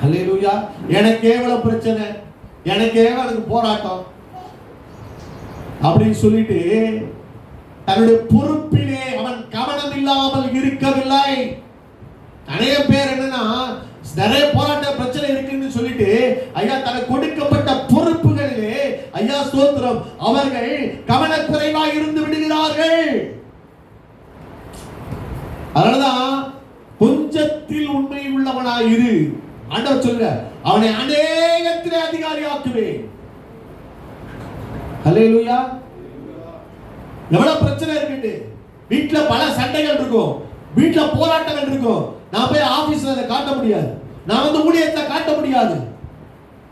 அல்லேலூயா. எனக்கு எவ்வளவு பிரச்சனை, எனக்கு எவ்வளவு போராட்டம் அப்படின்னு சொல்லிட்டு தன்னுடைய பொறுப்பிலே அவன் கவனம் இல்லாமல் இருக்கவில்லை. நிறைய பேர் என்னன்னா நிறைய போராட்ட பிரச்சனை இருக்குன்னு சொல்லிட்டு ஐயா தனக்கு கொடுக்கப்பட்ட பொறுப்புகளிலே ஐயா ஸ்தோத்திரம் அவர்கள் கவனக்குறைவாக இருந்து விடுகிறார்கள். அதனாலதான் கொஞ்சத்தில் உண்மை உள்ளவனாய் இரு. ஆண்டவர் சொல்ற, அவனை அநேகத்திலே அதிகாரி ஆக்குவேன். ஹல்லேலூயா. எவ்வளவு பிரச்சனை இருக்கு, வீட்டுல பல சண்டைகள் இருக்கும், வீட்டுல போராட்டங்கள் இருக்கும். நான் போய் ஆபீஸ்ல அதை காட்ட முடியாது, நான் வந்து ஊழியத்தை காட்ட முடியாது.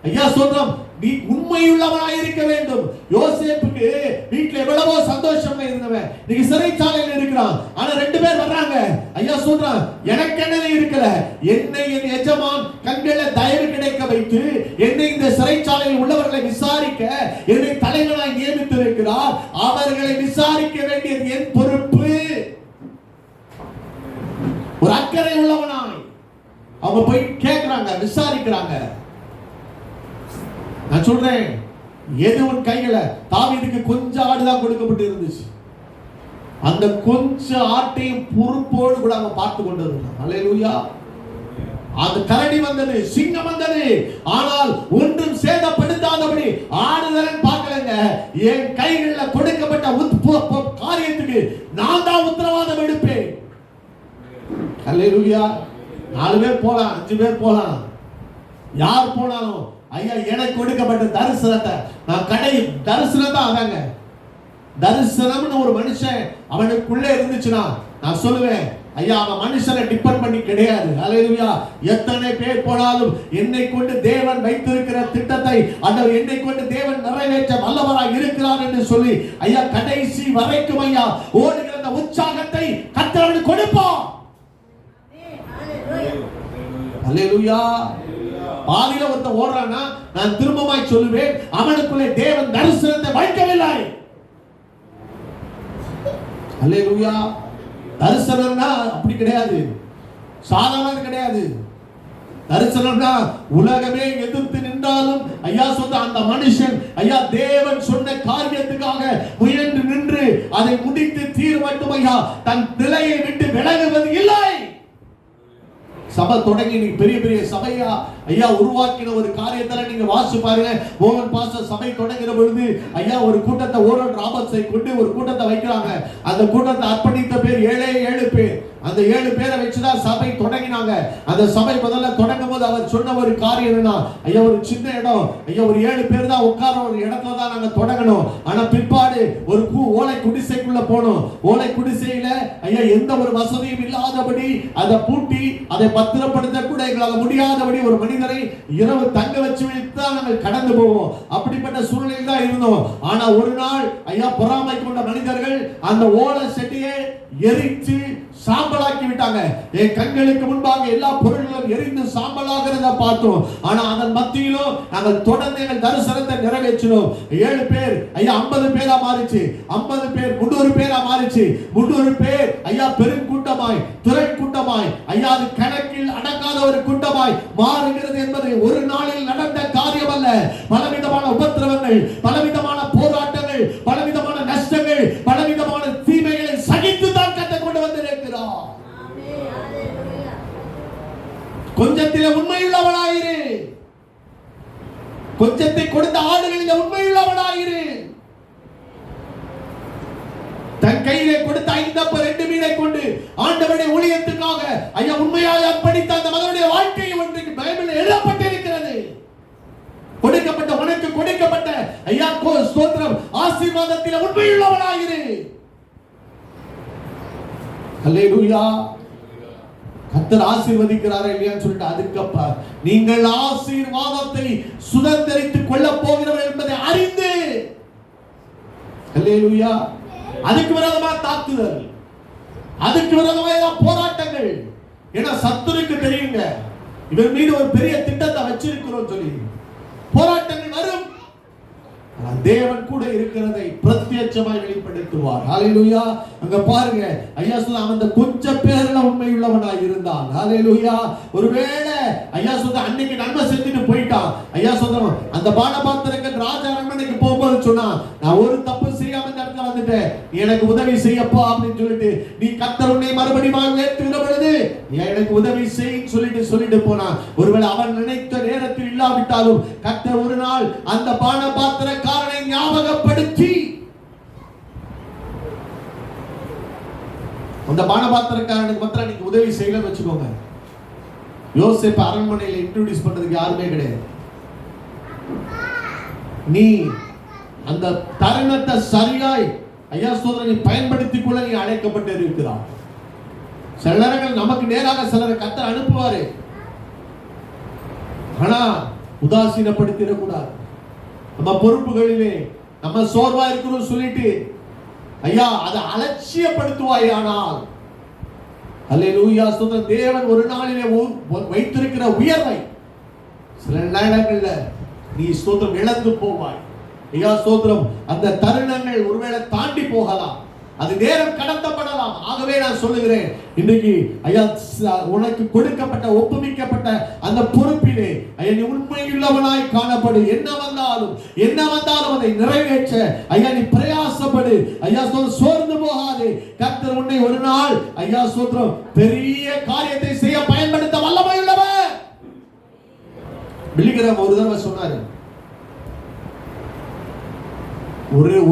ஐயா சொல்றோம், நீ உண்மையுள்ளவனாய் இருக்க வேண்டும். யோசேப்புக்கு வீட்டுல எவ்வளவோ சந்தோஷமா இருந்தவன் நீங்க சிறைச்சாலையில் இருக்கிறான். ஆனா 2 பேர் வர்றாங்க. ஐயா சொல்றான், எனக்கு என்ன இருக்கல, என்னை என் எஜமான் கண்களை தயவு கிடைக்க வைத்து என்னை இந்த சிறைச்சாலையில் உள்ளவர்களை விசாரிக்க என்னை தலைவனாய் நியமித்து இருக்கிறார். அவர்களை விசாரிக்க வேண்டியது என் பொறுப்பு. ஒரு அக்கறை உள்ளவனாய் அவங்க போய் கேட்கிறாங்க, விசாரிக்கிறாங்க. நான் சொல்றேன், எது உன் கையில? தாவீதுக்கு கொஞ்சம் ஆடுதான் கொடுக்கப்பட்டு இருந்துச்சு. அந்த கொஞ்சம் ஆட்டையும் பொறுப்போடு கூட அவங்க பார்த்து கொண்டு இருந்தாங்க. அல்லேலூயா. அந்த கரடி வந்தது, சிங்கம் வந்தது, ஆனால் ஒன்றும் சேதப்படுத்தாதபடி ஆடுதலன் பார்க்கலங்க. என் கைகளில் கொடுக்கப்பட்ட காரியத்துக்கு நான் தான் உத்தரவாதம் எடுப்பேன். அல்லேலூயா. 4 பேர் போலாம், 5 பேர் போலாம், யார் போனாலும் ஐயா எனக்கு கொடுக்கப்பட்ட தரிசனத்தை நான் தரிசனத்தை அதாங்க. தரிசனம்னு ஒரு மனுஷன் அவனுக்குள்ளே இருந்துச்சுன்னா நான் சொல்லுவேன், ஐயா அவன் மனுஷனை டிபெண்ட் பண்ணி கிடையாது. அல்லேலூயா. எத்தனை பேர் போனாலும் என்னை கொண்டு தேவன் வைத்திருக்கிற திட்டத்தை அந்த என்னை கொண்டு தேவன் நிறைவேற்ற வல்லவராய் இருக்கிறார் என்று சொல்லி ஐயா கடைசி வரைக்கும் ஐயா ஓடுகிற அந்த உற்சாகத்தை கர்த்தர் கொடுப்பார். அல்லேலூயா. பாதியில ஒருத்தன் ஓடுறானா நான் திரும்பமாய் சொல்லுவேன், அவனுக்குள்ளே தேவன் தரிசனத்தை வைக்கவில்லை. அல்லேலூயா. தரிசனம்னா அப்படி கிடையாது, சாதாரண கிடையாது. தரிசனம்னா உலகமே எதிர்த்து நின்றாலும் ஐயா சொன்ன அந்த மனுஷன் ஐயா தேவன் சொன்ன காரியத்துக்காக முயன்று நின்று அதை முடித்து தீர்வட்டும் ஐயா தன் நிலையை விட்டு விலகுவது இல்லை. சபை தொடங்கி நீங்க பெரிய பெரிய சபையா ஐயா உருவாக்கின ஒரு காரியத்துல நீங்க வாசி பாருங்க. மோகன் பாஸ்டர் சபை தொடங்குற பொழுது ஐயா ஒரு கூட்டத்தை ஓரல் ராபர்ட்ஸை கொண்டு ஒரு கூட்டத்தை வைக்கிறாங்க. அந்த கூட்டத்தை அர்ப்பணித்த பேர் 7 பேர். அந்த 7 பேரை வச்சுதான் சபை தொடங்கினாங்க. அந்த சபை முதல்ல தொடங்கும் போது அவர் சொன்ன ஒரு காரியம் என்னன்னா, ஐயா ஒரு சின்ன இடம், ஐயா ஒரு 7 பேர் தான் உட்கார ஒரு இடத்துல தான் நாங்க தொடங்கணும். ஆனா பிற்பாடு ஒரு ஓலை குடிசைக்குள்ள போனோம். ஓலை குடிசையில ஐயா எந்த ஒரு வசதியும் இல்லாதபடி அதை பூட்டி அதை பத்திரப்படுத்த கூட எங்களால் முடியாதபடி ஒரு மனிதரை இரவு தங்க வச்சு தான் நாங்கள் கடந்து போவோம். அப்படிப்பட்ட சூழ்நிலையில் தான் இருந்தோம். ஆனா ஒரு நாள் ஐயா பொறாமை கொண்ட மனிதர்கள் அந்த ஓலை செடியை எரித்து சாம்பலாக்கி விட்டாங்க. என் கண்களுக்கு முன்பாக எல்லா பொருள்களும் எரிந்து சாம்பலாகிறத பார்த்தோம். ஆனா அதன் மத்தியிலும் நாங்கள் தொடர்ந்து எங்கள் தரிசனத்தை நிறைவேற்றினோம். 7 பேர் ஐயா 50 பேரா மாறிச்சு, 50 பேர் 300 பேரா மாறிச்சு, 300 பேர் ஐயா பெருங்கூட்டமாய் திரள் கூட்டமாய் ஐயா அது கணக்கில் அடங்காத ஒரு கூட்டமாய் மாறுகிறது என்பது ஒரு நாளில் நடந்த காரியம் அல்ல. பலவிதமான உபத்திரவங்கள், பலவிதமான போராட்டங்கள், பலவிதமான நஷ்டங்கள், பலவிதமான தீமைகளை சகித்து தான் கற்றுக் கொண்டு வந்திருக்கிறார். கொஞ்சத்திலே உண்மையுள்ளவனாயிரு, கொஞ்சத்தை கொடுத்த ஆடுகளில் உண்மையுள்ளவனாயிரு. தன் கையிலே கொடுத்த 5 மீனை கொண்டு ஆண்டவருடைய ஊழியத்துக்காக ஐயா உண்மையாக அர்ப்பணித்த அந்த மகனுடைய வாழ்க்கையை ஒன்றைக்கு பைபிளில் எழுதப்பட்டிருக்கிறது. கொடுக்கப்பட்ட உனக்கு கொடுக்கப்பட்ட ஐயா ஸ்தோத்திரம் ஆசீர்வாதத்தில் உண்மையுள்ளவனாயிரு. அல்லேலூயா. கர்த்தர் ஆசீர்வதிக்கிறாரா இல்லையான்னு சொல்லிட்டு அதுக்கப்ப நீங்கள் ஆசீர்வாதத்தை சுதந்திரித்துக் கொள்ள போகிறவர் என்பதை அறிந்து அல்லேலூயா. அதுக்கு விரோதமா தாக்குதல், அதுக்கு விரோதமா போராட்டங்கள். ஏன்னா சத்துருக்கு தெரியுங்க இவர் மீது ஒரு பெரிய திட்டத்தை வச்சிருக்கிறோம் சொல்லி போராட்டங்கள் வரும். தேவன் கூட இருக்கிறதை பிரத்யட்சமாய் வெளிப்படுத்துவார். ஹalleluya. அங்க பாருங்க ஐயா சொல்ல அந்த கொஞ்சம் பேர்ல உண்மையுள்ளவனாய் இருந்தான். ஹalleluya. ஒருவேளை ஐயா சொல்ல அன்னைக்கு நன்மை செஞ்சுட்டு போயிட்டான். ஐயா சொல்றோம் அந்த பானபாத்திரங்கள் ராஜா அரண்மனைக்கு போகும்போது சொன்னா நான் ஒரு தப்பு செய்யாம இந்த இடத்துல வந்துட்டேன், எனக்கு உதவி செய்யப்பா அப்படின்னு சொல்லிட்டு நீ கர்த்தர் உன்னை மறுபடியும் ஏற்றுகிற பொழுது எனக்கு உதவி செய்ன்னு சொல்லிட்டு போனான். ஒருவேளை அவன் நினைத்த நேரத்தில் இல்லாவிட்டாலும் கர்த்தர் ஒரு நாள் அந்த பானபாத்திர காரனை ஞாபகப்படுத்தி அந்த பானபாத்திரக்காரனுக்கு மாத்திரம் நீங்க உதவி செய்யலன்னு வச்சுக்கோங்க. யோசேப்பு அரண்மனையில் இன்ட்ரோடியூஸ் பண்றதுக்கு யாருமே கிடையாது. நீ அந்த தருணத்தை சரியாய் ஐயா சோதரனை நீ பயன்படுத்திக் கொள்ள நீ அழைக்கப்பட்டு இருக்கிறார். சில நேரங்கள் நமக்கு நேராக சிலரை கர்த்தர் அனுப்புவாரு. ஆனா உதாசீனப்படுத்திடக்கூடாது. நம்ம பொறுப்புகளிலே நம்ம சோர்வா இருக்கிறோம் சொல்லிட்டு ஐயா அதை அலட்சியப்படுத்துவாயானால் அல்லேலூயா ஸ்தோத்திரம். தேவன் ஒரு நாளிலே வைத்திருக்கிற உயர்வை சில நேரங்கள்ல நீ ஸ்தோத்திரம் இழந்து போவாய். ஐயா ஸ்தோத்திரம் அந்த தருணங்கள் ஒருவேளை தாண்டி போகலாம். அது நேரம் கடத்தப்படலாம். ஆகவே நான் சொல்லுகிறேன், இன்றைக்கு ஐயா உனக்கு கொடுக்கப்பட்ட ஒப்புவிக்கப்பட்ட அந்த பொறுப்பிலே ஐயா நீ உண்மையுள்ளவனாய் காணப்படு. என்ன வந்தாலும் அதை நிறைவேற்ற ஐயா நீ பிரயாசப்படு. ஐயா சோர்ந்து போகாதே. கர்த்தர் உன்னை ஒரு நாள் ஐயா ஸ்தோத்திரம் பெரிய காரியத்தை செய்ய பயன்படுத்த வல்லமை உள்ளவர். பில்லிகிராம் ஒரு தடவை சொன்னாரு,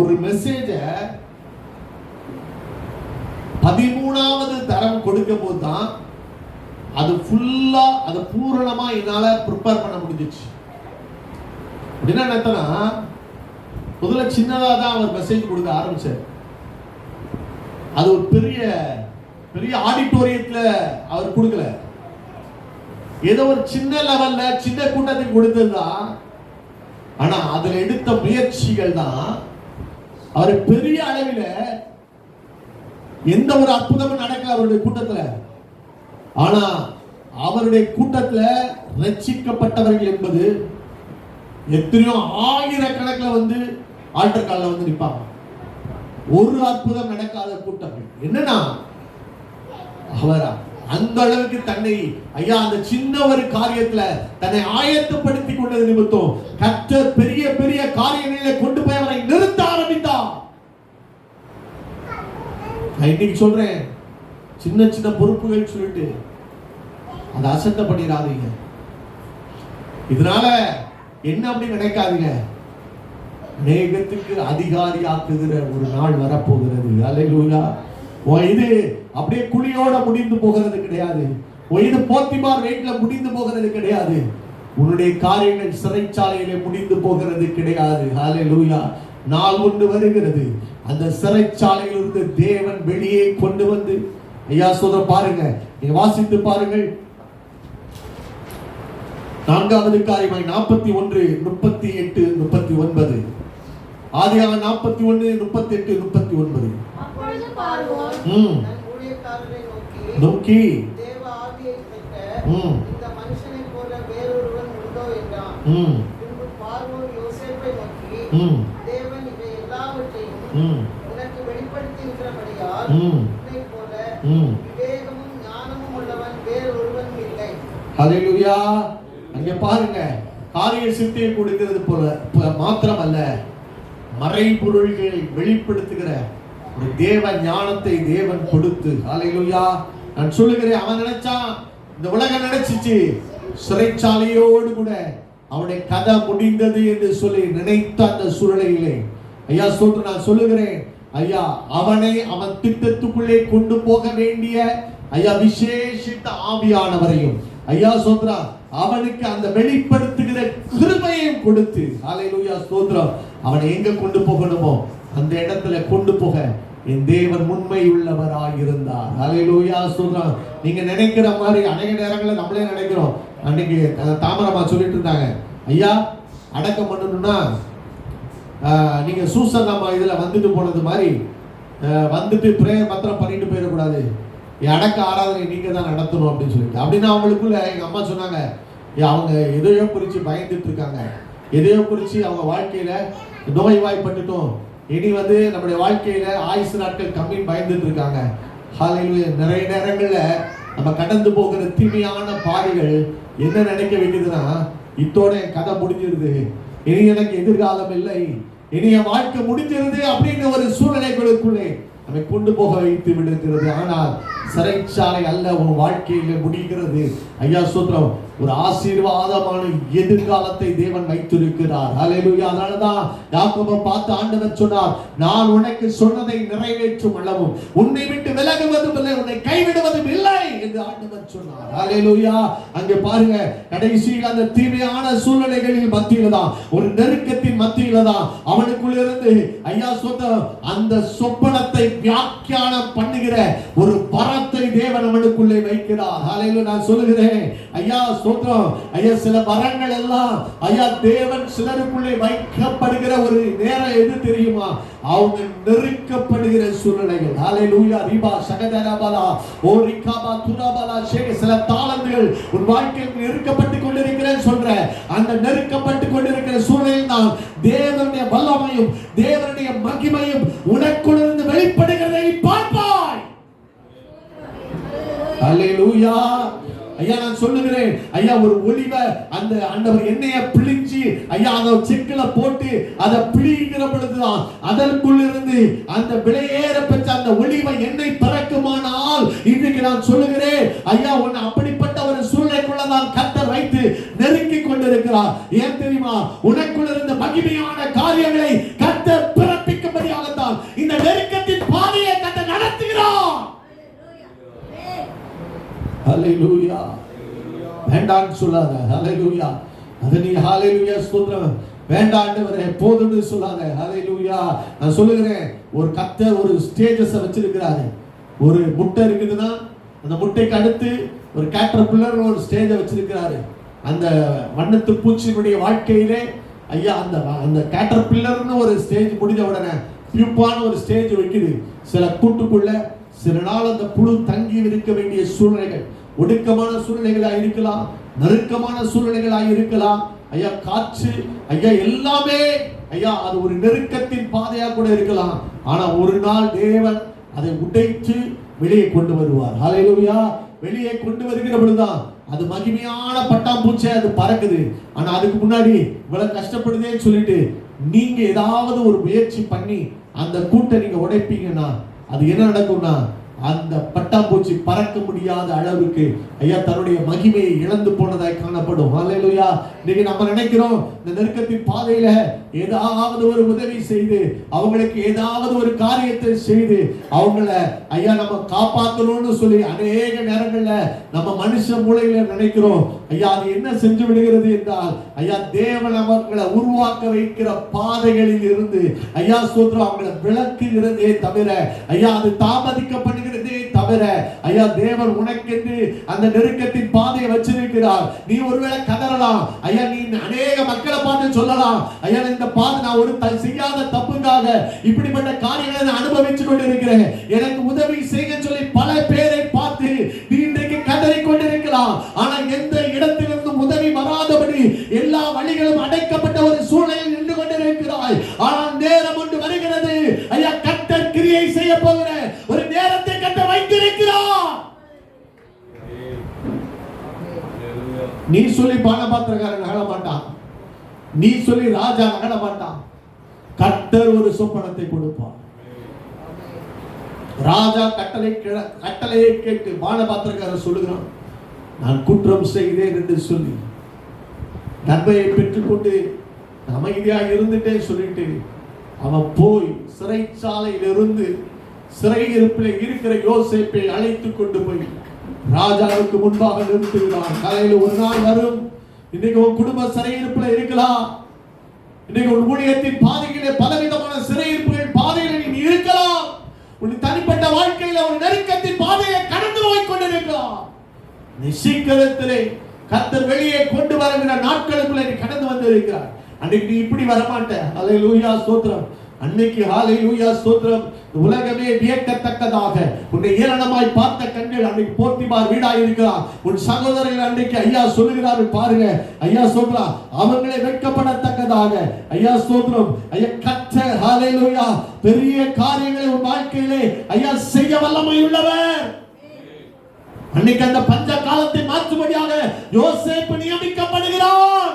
ஒரு மெசேஜ 13வது தரம் கொடுக்கும் போது தான் அது ஃபுல்லா அது பூரணமா என்னால ப்ரிப்பேர் பண்ண முடிஞ்சிச்சு. அப்படின்னா என்னன்னா, முதல்ல சின்னதா தான் அவர் மெசேஜ் கொடுக்க ஆரம்பிச்சார். அது ஒரு பெரிய பெரிய ஆடிட்டோரியத்துல அவர் கொடுக்கல, ஏதோ ஒரு சின்ன லெவல்ல சின்ன கூட்டத்துக்கு கொடுத்ததுதான். ஆனா அதுல எடுத்த முயற்சிகள் தான் அவர் பெரிய அளவில் எந்த ஒரு அற்புதமும் நடக்கல அவருடைய கூட்டத்துல. ஆனா அவருடைய கூட்டத்துல ரட்சிக்கப்பட்டவர்கள் என்பது எத்தனையோ ஆயிரக்கணக்கில் வந்து ஆல்டர் கால்ல வந்து நிற்பாங்க. ஒரு அற்புதம் நடக்காத கூட்டம். என்னன்னா அவரா அந்த அளவுக்கு தன்னை ஐயா அந்த சின்ன ஒரு காரியத்துல தன்னை ஆயத்தப்படுத்தி கொண்டது நிமித்தம் கர்த்தர் பெரிய பெரிய காரியங்களை கொண்டு போய் அவரை நிறுத்த ஆரம்பித்தார். நான் இன்னைக்கு சொல்றேன், சின்ன சின்ன பொறுப்புகள் சொல்லிட்டு அதை அசட்ட பண்ணிடாதீங்க. இதனால என்ன அப்படி நினைக்காதீங்க. அநேகத்துக்கு அதிகாரி ஆக்குகிற ஒரு நாள் வரப்போகிறது. அல்லேலூயா. இது அப்படியே குழியோட முடிந்து போகிறது கிடையாது. இது போத்திமார் வீட்டுல முடிந்து போகிறது கிடையாது. உன்னுடைய காரியங்கள் சிறைச்சாலையிலே முடிந்து போகிறது கிடையாது. ஹல்லேலூயா. நாள் ஒன்று வருகிறது, அந்த சிறைச்சாலையிலிருந்து தேவன் வெளியே கொண்டு வந்து ஐயா சொல்ற பாருங்க, நீங்க வாசித்து பாருங்கள். 4வது காரியமாய் 41, 38, 39. ஆதியாகமம் 41, 38, 39. அப்பொழுது பார்வோன் தன் ஊழியக்காரரை நோக்கி, தேவ ஆவியை பெற்ற இந்த மனுஷனைப் போல வேறொருவன் உண்டோ என்றான். பின்பு பார்வோன் யோசேப்பை நோக்கி, தேவன் இவை எல்லாவற்றையும் உனக்கு வெளிப்படுத்தியிருக்கிறபடியால் உன்னைப் போல விவேகமும் ஞானமும் உள்ளவன் வேறொருவன் இல்லை. ஹல்லேலூயா. அங்கே பாருங்க, காரிய சித்தியை கொடுக்கிறது போல மாத்திரமல்ல, மறைபொருள்களை வெளிப்படுத்துகிற ஒரு தேவ ஞானத்தை தேவன் கொடுத்து. ஹல்லேலூயா. நான் சொல்லுகிறேன், அவன் நினைச்சான், இந்த உலகம் நினைச்சிச்சு சிறைச்சாலையோடு கூட அவனுடைய கதை முடிந்தது என்று சொல்லி நினைத்த அந்த சூழ்நிலையிலே ஐயா சொல்ற நான் சொல்லுகிறேன், ஐயா அவனை அவன் திட்டத்துக்குள்ளே கொண்டு போக வேண்டிய ஐயா விசேஷித்த ஆவியானவரையும் ஐயா சொல்றா அவனுக்கு அந்த வெளிப்படுத்துகிற கிருபையையும் கொடுத்து ஹல்லேலூயா ஸ்தோத்திரம் அவனை எங்க கொண்டு போகணுமோ அந்த இடத்துல கொண்டு போக என் தேவன் உண்மை உள்ளவராய் இருந்தார். ஹல்லேலூயா ஸ்தோத்திரம். நீங்க நினைக்கிற மாதிரி அநேக நேரங்களில் நம்மளே நினைக்கிறோம். அன்னைக்கு தாமரமா சொல்லிட்டு இருந்தாங்க, ஐயா அடக்கம் பண்ணணும்னா நீங்க சூசன் நம்ம இதுல வந்துட்டு போனது மாதிரி வந்துட்டு பிரேயர் மாத்திரம் பண்ணிட்டு போயிடக்கூடாது, அடக்க ஆராதனை நீங்க தான் நடத்தணும் அப்படின்னு சொல்லிட்டு. அப்படின்னா அவங்களுக்குள்ள எங்க அம்மா சொன்னாங்க, அவங்க எதையோ குறிச்சு பயந்துட்டு இருக்காங்க, எதையோ குறிச்சு அவங்க வாழ்க்கையில நோய்வாய்ப்பட்டுட்டோம், இனி நம்முடைய வாழ்க்கையில ஆயுசு நாட்கள் கம்மின்னு பயந்துட்டு இருக்காங்க. ஹல்லேலூயா. நிறைய நேரங்கள்ல நம்ம கடந்து போகிற தீமையான பாதைகள் என்ன நினைக்க வைக்குதுன்னா, இத்தோட என் கதை முடிஞ்சிருது, இனி எனக்கு எதிர்காலம் இல்லை, இனி என் வாழ்க்கை முடிஞ்சிருது அப்படின்னு ஒரு சூழ்நிலைகளுக்குள்ளே நம்மை கொண்டு போக வைத்து விடுகிறது. ஆனால் சிறைச்சாலை அல்ல உன் வாழ்க்கையில முடிகிறது. ஐயா சூத்திரம் ஒரு ஆசீர்வாதமான எதிர்காலத்தை தேவன் வைத்திருக்கிறார். ஹல்லேலூயா. அதனாலதான் யாக்கோபை பார்த்து ஆண்டவர் சொன்னார், நான் உனக்கு சொன்னதை நிறைவேற்றும் அளவும் உன்னை விட்டு விலகுவதும் இல்லை, உன்னை கைவிடுவதும் இல்லை என்று ஆண்டவர் சொன்னார். ஹல்லேலூயா. அங்கே பாருங்க, கடைசியில் அந்த தீமையான சூழ்நிலைகளின் மத்தியில தான், ஒரு நெருக்கத்தின் மத்தியில தான் அவனுக்குள்ள இருந்து ஐயா சொன்ன அந்த சொப்பனத்தை வியாக்கியானம் பண்ணுகிற ஒரு வரத்தை தேவன் அவனுக்குள்ளே வைக்கிறார். ஹல்லேலூயா. நான் சொல்லுகிறேன், ஐயா ஸ்தோத்திரம், ஐயா சில வரங்கள் எல்லாம் ஐயா தேவன் சிலருக்குள்ளே வைக்கப்படுகிற ஒரு நேரம் எது தெரியுமா? அவங்க நெருக்கப்படுகிற சூழ்நிலைகள். ஹல்லேலூயா. ரிபா சகதரபலா ஓ ரிகாபா துராபலா ஷேக சில தாளந்துகள் உன் வாழ்க்கையில் நெருக்கப்பட்டு கொண்டிருக்கிறேன்னு சொல்ற அந்த நெருக்கப்பட்டு கொண்டிருக்கிற சூழ்நிலையில் தான் தேவனுடைய வல்லமையும் தேவனுடைய மகிமையும் உனக்குள்ளிருந்து வெளிப்படுகிறதை ஹalleluya. ஐயா நான் சொல்லுகிறேன், ஐயா ஒரு ஒலிவை அந்த ஆண்டவர் எண்ணெயை பிழிஞ்சி ஐயா அதை செக்கில போட்டு அதை பிழிகிற பொழுதுதான் அதற்குள் இருந்து அந்த விலையேற பெற்ற அந்த ஒலிவை எண்ணெய் பறக்குமானால், இன்றைக்கு நான் சொல்லுகிறேன் ஐயா உன்னை அப்படிப்பட்ட ஒரு சூழ்நிலைக்குள்ளதான் கர்த்தர் வைத்து நெருக்கி கொண்டிருக்கிறார். ஏன் தெரியுமா? உனக்குள்ள இருந்த மகிமையான காரியங்களை கர்த்தர் பிறப்பிக்கும்படியாகத்தான் இந்த நெருக்கத்தின் பாதையை கர்த்தர் நடத்துகிறார். ஹalleluya. வேண்டான்னு சொல்லாத. ஹalleluya. அது நீ ஹalleluya ஸ்தோத்திரம் வேண்டாண்டவரே போதும்னு சொல்லாத. ஹalleluya. நான் சொல்லுகிறேன், ஒரு கர்த்தர் ஒரு ஸ்டேஜஸ் வச்சிருக்கிறாரு. ஒரு முட்டை இருக்குதுன்னா அந்த முட்டைக்கு அடுத்து ஒரு கேட்டர்பில்லர் ஒரு ஸ்டேஜை வச்சிருக்கிறாரு. அந்த வண்ணத்து பூச்சியினுடைய வாழ்க்கையிலே ஐயா அந்த கேட்டர்பில்லர்னு ஒரு ஸ்டேஜ் முடிஞ்ச உடனே பியூப்பான ஒரு ஸ்டேஜ் வைக்குது. சில கூட்டுக்குள்ள சில நாள் அந்த புழு தங்கி இருக்க வேண்டிய சூழ்நிலைகள், ஒடுக்கமான சூழ்நிலைகளா இருக்கலாம், நெருக்கமான சூழ்நிலைகளா இருக்கலாம். ஐயா காற்று ஐயா எல்லாமே ஐயா அது ஒரு நெருக்கத்தின் பாதையா கூட இருக்கலாம். ஆனா ஒரு நாள் தேவன் அதை உடைத்து வெளியே கொண்டு வருவார். ஹalleluya. வெளியே கொண்டு வருகிற பொழுதுதான் அது மகிமையான பட்டாம்பூச்சை அது பறக்குது. ஆனா அதுக்கு முன்னாடி இவ்வளவு கஷ்டப்படுதேன்னு சொல்லிட்டு நீங்க ஏதாவது ஒரு முயற்சி பண்ணி அந்த கூட்டை நீங்க உடைப்பீங்கன்னா அது என்ன நடக்கும்னா, அந்த பட்டாம்பூச்சி பறக்க முடியாத அளவுக்கு ஐயா தன்னுடைய மகிமையை இழந்து போனதாய் காணப்படும். ஹalleluya. இன்னைக்கு நம்ம நினைக்கிறோம் இந்த நெருக்கத்தின் பாதையில ஏதாவது ஒரு உதவி செய்து அவங்களுக்கு ஏதாவது ஒரு காரியத்தை செய்து அவங்கள ஐயா நம்ம காப்பாற்றணும்னு சொல்லி அநேக நேரங்கள்ல நம்ம மனுஷ மூளையில நினைக்கிறோம். ஐயா அது என்ன செஞ்சு விடுகிறது என்றால், ஐயா தேவன் அவங்களை உருவாக்க வைக்கிற பாதைகளில் இருந்து ஐயா ஸ்தோத்திரம் அவங்களை விளக்குகிறதே தவிர ஐயா அது தாமதிக்கப்படுகிறதே தவிர ஐயா தேவன் உனக்கென்று அந்த நெருக்கத்தின் பாதையை வச்சிருக்கிறார். நீ ஒருவேளை கதறலாம், ஐயா நீ அநேக மக்களை பார்த்து சொல்லலாம், ஐயா இந்த பாதை நான் ஒரு செய்யாத தப்புக்காக இப்படிப்பட்ட காரியங்களை நான் அனுபவிச்சு கொண்டிருக்கிறேன், எனக்கு உதவி செய்ய சொல்லி பல பேரை பார்த்து நீ இன்றைக்கு கதறி கொண்டிருக்கலாம். ஆனா எந்த இடத்திலிருந்து உதவி வராதபடி எல்லா வழிகளும் அடைக்கப்பட்ட ஒரு சூழ்நிலையில் நின்று கொண்டிருக்கிறாய். ஆனால் நேரம் ஒன்று வருகிறது, ஐயா கர்த்தர் கிரியை செய்ய போகிற ஒரு நேரத்தை கர்த்தர் வைத்திருக்கிறார். நீ சொல்லி பானபாத்திரக்காரன் நகர மாட்டான், நீ சொல்லி ராஜா நகர மாட்டான். கர்த்தர் ஒரு சொப்பனத்தை கொடுப்பார். ராஜா கட்டளையை கேட்டு பானபாத்திரக்காரன் சொல்லுகிறான், நான் குற்றம் செய்தேன் என்று சொல்லி நன்மையை பெற்றுக்கொண்டு அமைதியாக இருந்துட்டேன் சொல்லிட்டு அவன் போய் சிறைச்சாலையில் இருந்து சிறையிருப்பில் இருக்கிற யோசேப்பை அழைத்து கொண்டு போய் ராஜாவுக்கு முன்பாக நிறுத்துகிறான். காலையில் ஒரு நாள் வரும், இன்னைக்கு உன் குடும்ப சிறையிருப்பில் இருக்கலாம், இன்னைக்கு உன் ஊழியத்தின் பாதையிலே பலவிதமான சிறையிருப்புகள் பாதையில நீ இருக்கலாம், உன் தனிப்பட்ட வாழ்க்கையில ஒரு நெருக்கத்தின் பாதையை கடந்து போய் கொண்டிருக்கலாம். நீ சீக்கிரத்திலே கர்த்தர் வெளியே கொண்டு வருகிற நாட்களுக்குள்ள நீ கடந்து வந்து இருக்கிறார். அன்னைக்கு நீ இப்படி வரமாட்ட. ஹalleluya ஸ்தோத்திரம். அன்னைக்கு ஹalleluya ஸ்தோத்திரம். உலகமே வியக்கத்தக்கதாக உன்னை ஏளனமாய் பார்த்த கண்கள் அன்னைக்கு போர்த்திபார் வீடாய் இருக்கிறார். உன் சகோதரர்கள் அன்னைக்கு ஐயா சொல்லுகிறாரு பாருங்க, ஐயா சொல்றான் அவங்களே வெட்கப்படத்தக்கதாக ஐயா ஸ்தோத்திரம். ஐயா கர்த்தர் ஹalleluya பெரிய காரியங்களை உன் வாழ்க்கையிலே ஐயா செய்ய வல்லமை உள்ளவர். அன்னைக்கு அந்த பஞ்ச காலத்தை மாற்றும்படியாக யோசேப்பு நியமிக்கப்படுகிறார்.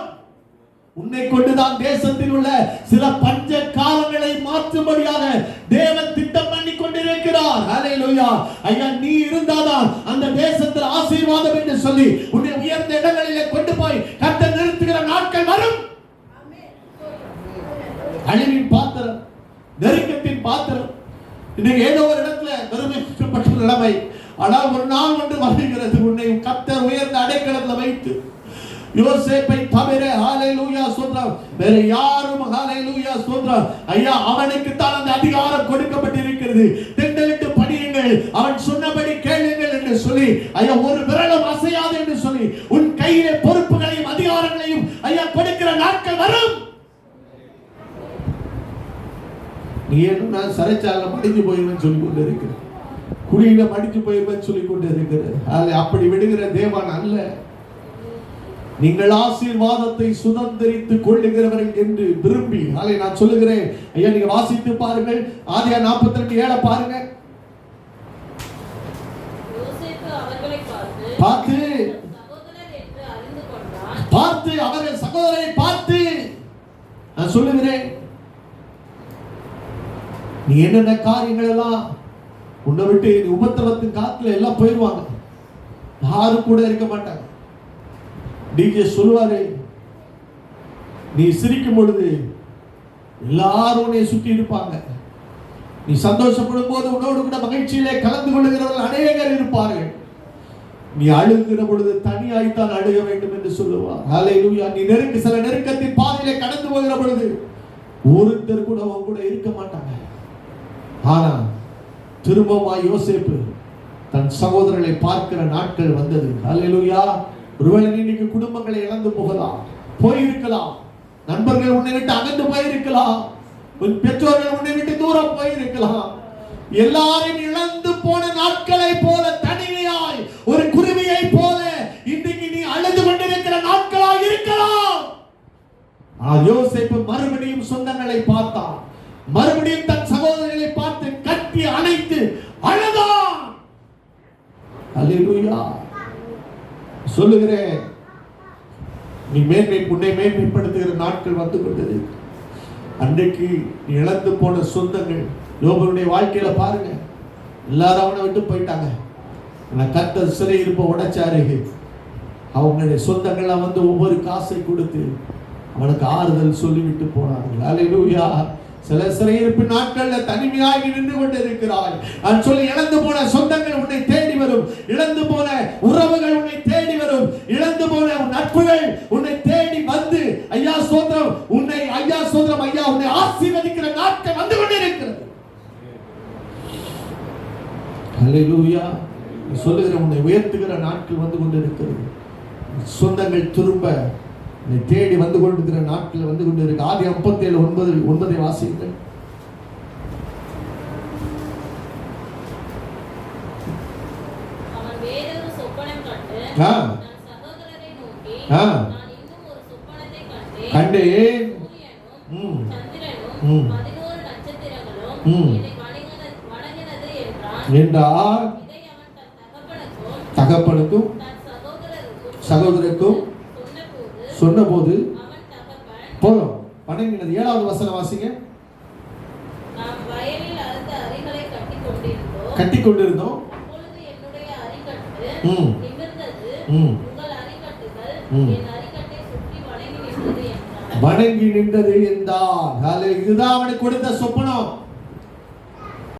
உன்னை கொண்டுதான் தேசத்தில் உள்ள சில பஞ்ச காலங்களை மாற்றும்படியாக தேவன் திட்டம் பண்ணி கொண்டிருக்கிறார். ஹalleluya. ஐயா நீ இருந்தாதான் அந்த தேசத்தில் ஆசீர்வாதம் என்று சொல்லி உன்னை உயர்ந்த இடங்களிலே கொண்டு போய் கர்த்தர் நிறுத்துகிற நாட்கள் வரும். அழிவின் பாத்திரம், நெருக்கத்தின் பாத்திரம், இன்னைக்கு ஏதோ ஒரு இடத்துல பெருமைப்பட்ட நிலைமை. ஆனால் ஒரு நாள் ஒன்று வருகிறது, உன்னை கர்த்தர் உயர்ந்த அடைக்கலத்தில் வைத்து யோசேப்பை தவிர ஹalleluya ஸ்தோத்திரம் வேற யாரும் ஹalleluya ஸ்தோத்திரம் ஐயா அவனுக்கு தான் அந்த அதிகாரம் கொடுக்கப்பட்டிருக்கிறது. தெண்டலிட்டு படியுங்கள், அவன் சொன்னபடி கேளுங்கள் என்று சொல்லி ஐயா ஒரு விரலும் அசையாது என்று சொல்லி உன் கையிலே பொறுப்புகளையும் அதிகாரங்களையும் ஐயா கொடுக்கிற நாட்கள் வரும். நீ என்ன சிறைச்சாலையில மடிஞ்சு போயிருவேன்னு சொல்லி கொண்டு இருக்கிற, குழியில மடிஞ்சு போயிருவேன்னு சொல்லி கொண்டு இருக்கிற, அப்படி விடுகிற தேவன் அல்ல. நீங்கள் ஆசீர்வாதத்தை சுதந்திரித்துக் கொள்ளுகிறவர்கள் என்று விரும்பி நான் சொல்லுகிறேன். ஐயா நீங்க வாசித்து பாருங்கள், ஆதியாகமம் 42:7 பாருங்க. யோசேப்பு அவர்களை அவர்களை பார்த்து சகோதரர் என்று அறிந்து கொண்டான். பார்த்து அவர்கள் சகோதரரை பார்த்து நான் சொல்லுகிறேன், நீ என்னென்ன காரியங்கள் எல்லாம் உன்னை விட்டு உபத்திரவத்தின் காத்துல எல்லாம் போயிடுவாங்க, யாரும் கூட இருக்க மாட்டாங்க. டிஜே சொல்லுவாரு, நீ சிரிக்கும் பொழுது எல்லாரும் உன்னை சுற்றி இருப்பாங்க, நீ சந்தோஷப்படும் போது உன்னோடு கூட மகிழ்ச்சியிலே கலந்து கொள்ளுகிறவர்கள் அநேகர் இருப்பார்கள், நீ அழுகிற பொழுது தனியாய்த்தான் அழுக வேண்டும் என்று சொல்லுவார். ஹல்லேலூயா. நீ சில நெருக்கத்தின் பாதையிலே கடந்து போகிற பொழுது ஒருத்தர் கூட அவங்க கூட இருக்க மாட்டாங்க. ஆனா திரும்பமா யோசேப்பு தன் சகோதரர்களை பார்க்கிற நாட்கள் வந்தது. ஹல்லேலூயா. ஒருவேளை இன்னைக்கு குடும்பங்களை இழந்து போகலாம், போயிருக்கலாம், நண்பர்கள் உன்னை விட்டு அகன்று போயிருக்கலாம், உன் பெற்றோர்கள் உன்னை விட்டு தூரம் போயிருக்கலாம். எல்லாரும் இழந்து போன நாட்களை போல தனிமையாய் ஒரு குருவியை போல இன்றைக்கு நீ அழுது கொண்டிருக்கிற நாட்களாய் இருக்கலாம். யோசேப்பு மறுபடியும் சொந்தங்களை பார்த்தான், மறுபடியும் தன் சகோதரர்களை பார்த்து கட்டி அணைத்து அழுதான். அல்லேலூயா. சொல்லுகிறேன், நீ உன்னை மேன்மைப்படுத்துகிற நாட்கள் வந்து கொண்டது. அன்றைக்கு நீ இழந்து போன சொந்தங்கள், யோபுடைய வாழ்க்கையில பாருங்க, எல்லாரும் அவனை விட்டு போயிட்டாங்க. கர்த்தர் சிறை இருப்ப உடைச்சாரு. அவங்களுடைய சொந்தங்கள்லாம் வந்து ஒவ்வொரு காசை கொடுத்து அவனுக்கு ஆறுதல் சொல்லிவிட்டு போனார்கள். அல்லேலூயா. சில சிறையிருப்பு நாட்கள்ல தனிமையாகி நின்று கொண்டு இருக்கிறாய். நான் சொல்லி, இழந்து போன சொந்தங்கள் உன்னை தேடி வரும், இழந்து போன உறவுகள் உன்னை தேடி வரும், இழந்து போன நட்புகள் உன்னை தேடி வந்து ஐயா ஸ்தோத்திரம், உன்னை ஐயா ஸ்தோத்திரம் ஐயா உன்னை ஆசீர்வதிக்கிற நாட்கள் வந்து கொண்டு இருக்கிறது. அல்லேலூயா. சொல்லுகிற உன்னை உயர்த்துகிற நாட்கள் வந்து கொண்டு இருக்கிறது. சொந்தங்கள் திரும்ப உன்னை தேடி வந்து கொண்டிருக்கிற நாட்கள் வந்து கொண்டு இருக்கு. ஆதி 57:9 வாசியுங்கள். அவன் வேறொரு சொப்பனம் கண்டு தன் சகோதரரை நோக்கி, நான் இன்னும் ஒரு சொப்பனத்தை கண்டேன். சூரியனும் சந்திரனும் 11 நட்சத்திரங்களும் என்னை வணங்கினது என்றார். இதை அவன் தன் தகப்பனுக்கும் சகோதரருக்கும் சொன்னபோது போதும் வணங்கினது. 7வது வசனம் வாசிங்க. நாம் வயலில் அறுத்த அரிகளை கட்டிக் கொண்டிருந்தோம். அப்பொழுது என்னுடைய அரிக்கட்டு நிமிர்ந்தது, உங்கள் அரிக்கட்டுகள் என் அரிக்கட்டை சுற்றி வணங்கி நின்றது என்றார். இதுதான் அவனுக்கு கொடுத்த சொப்பனம்.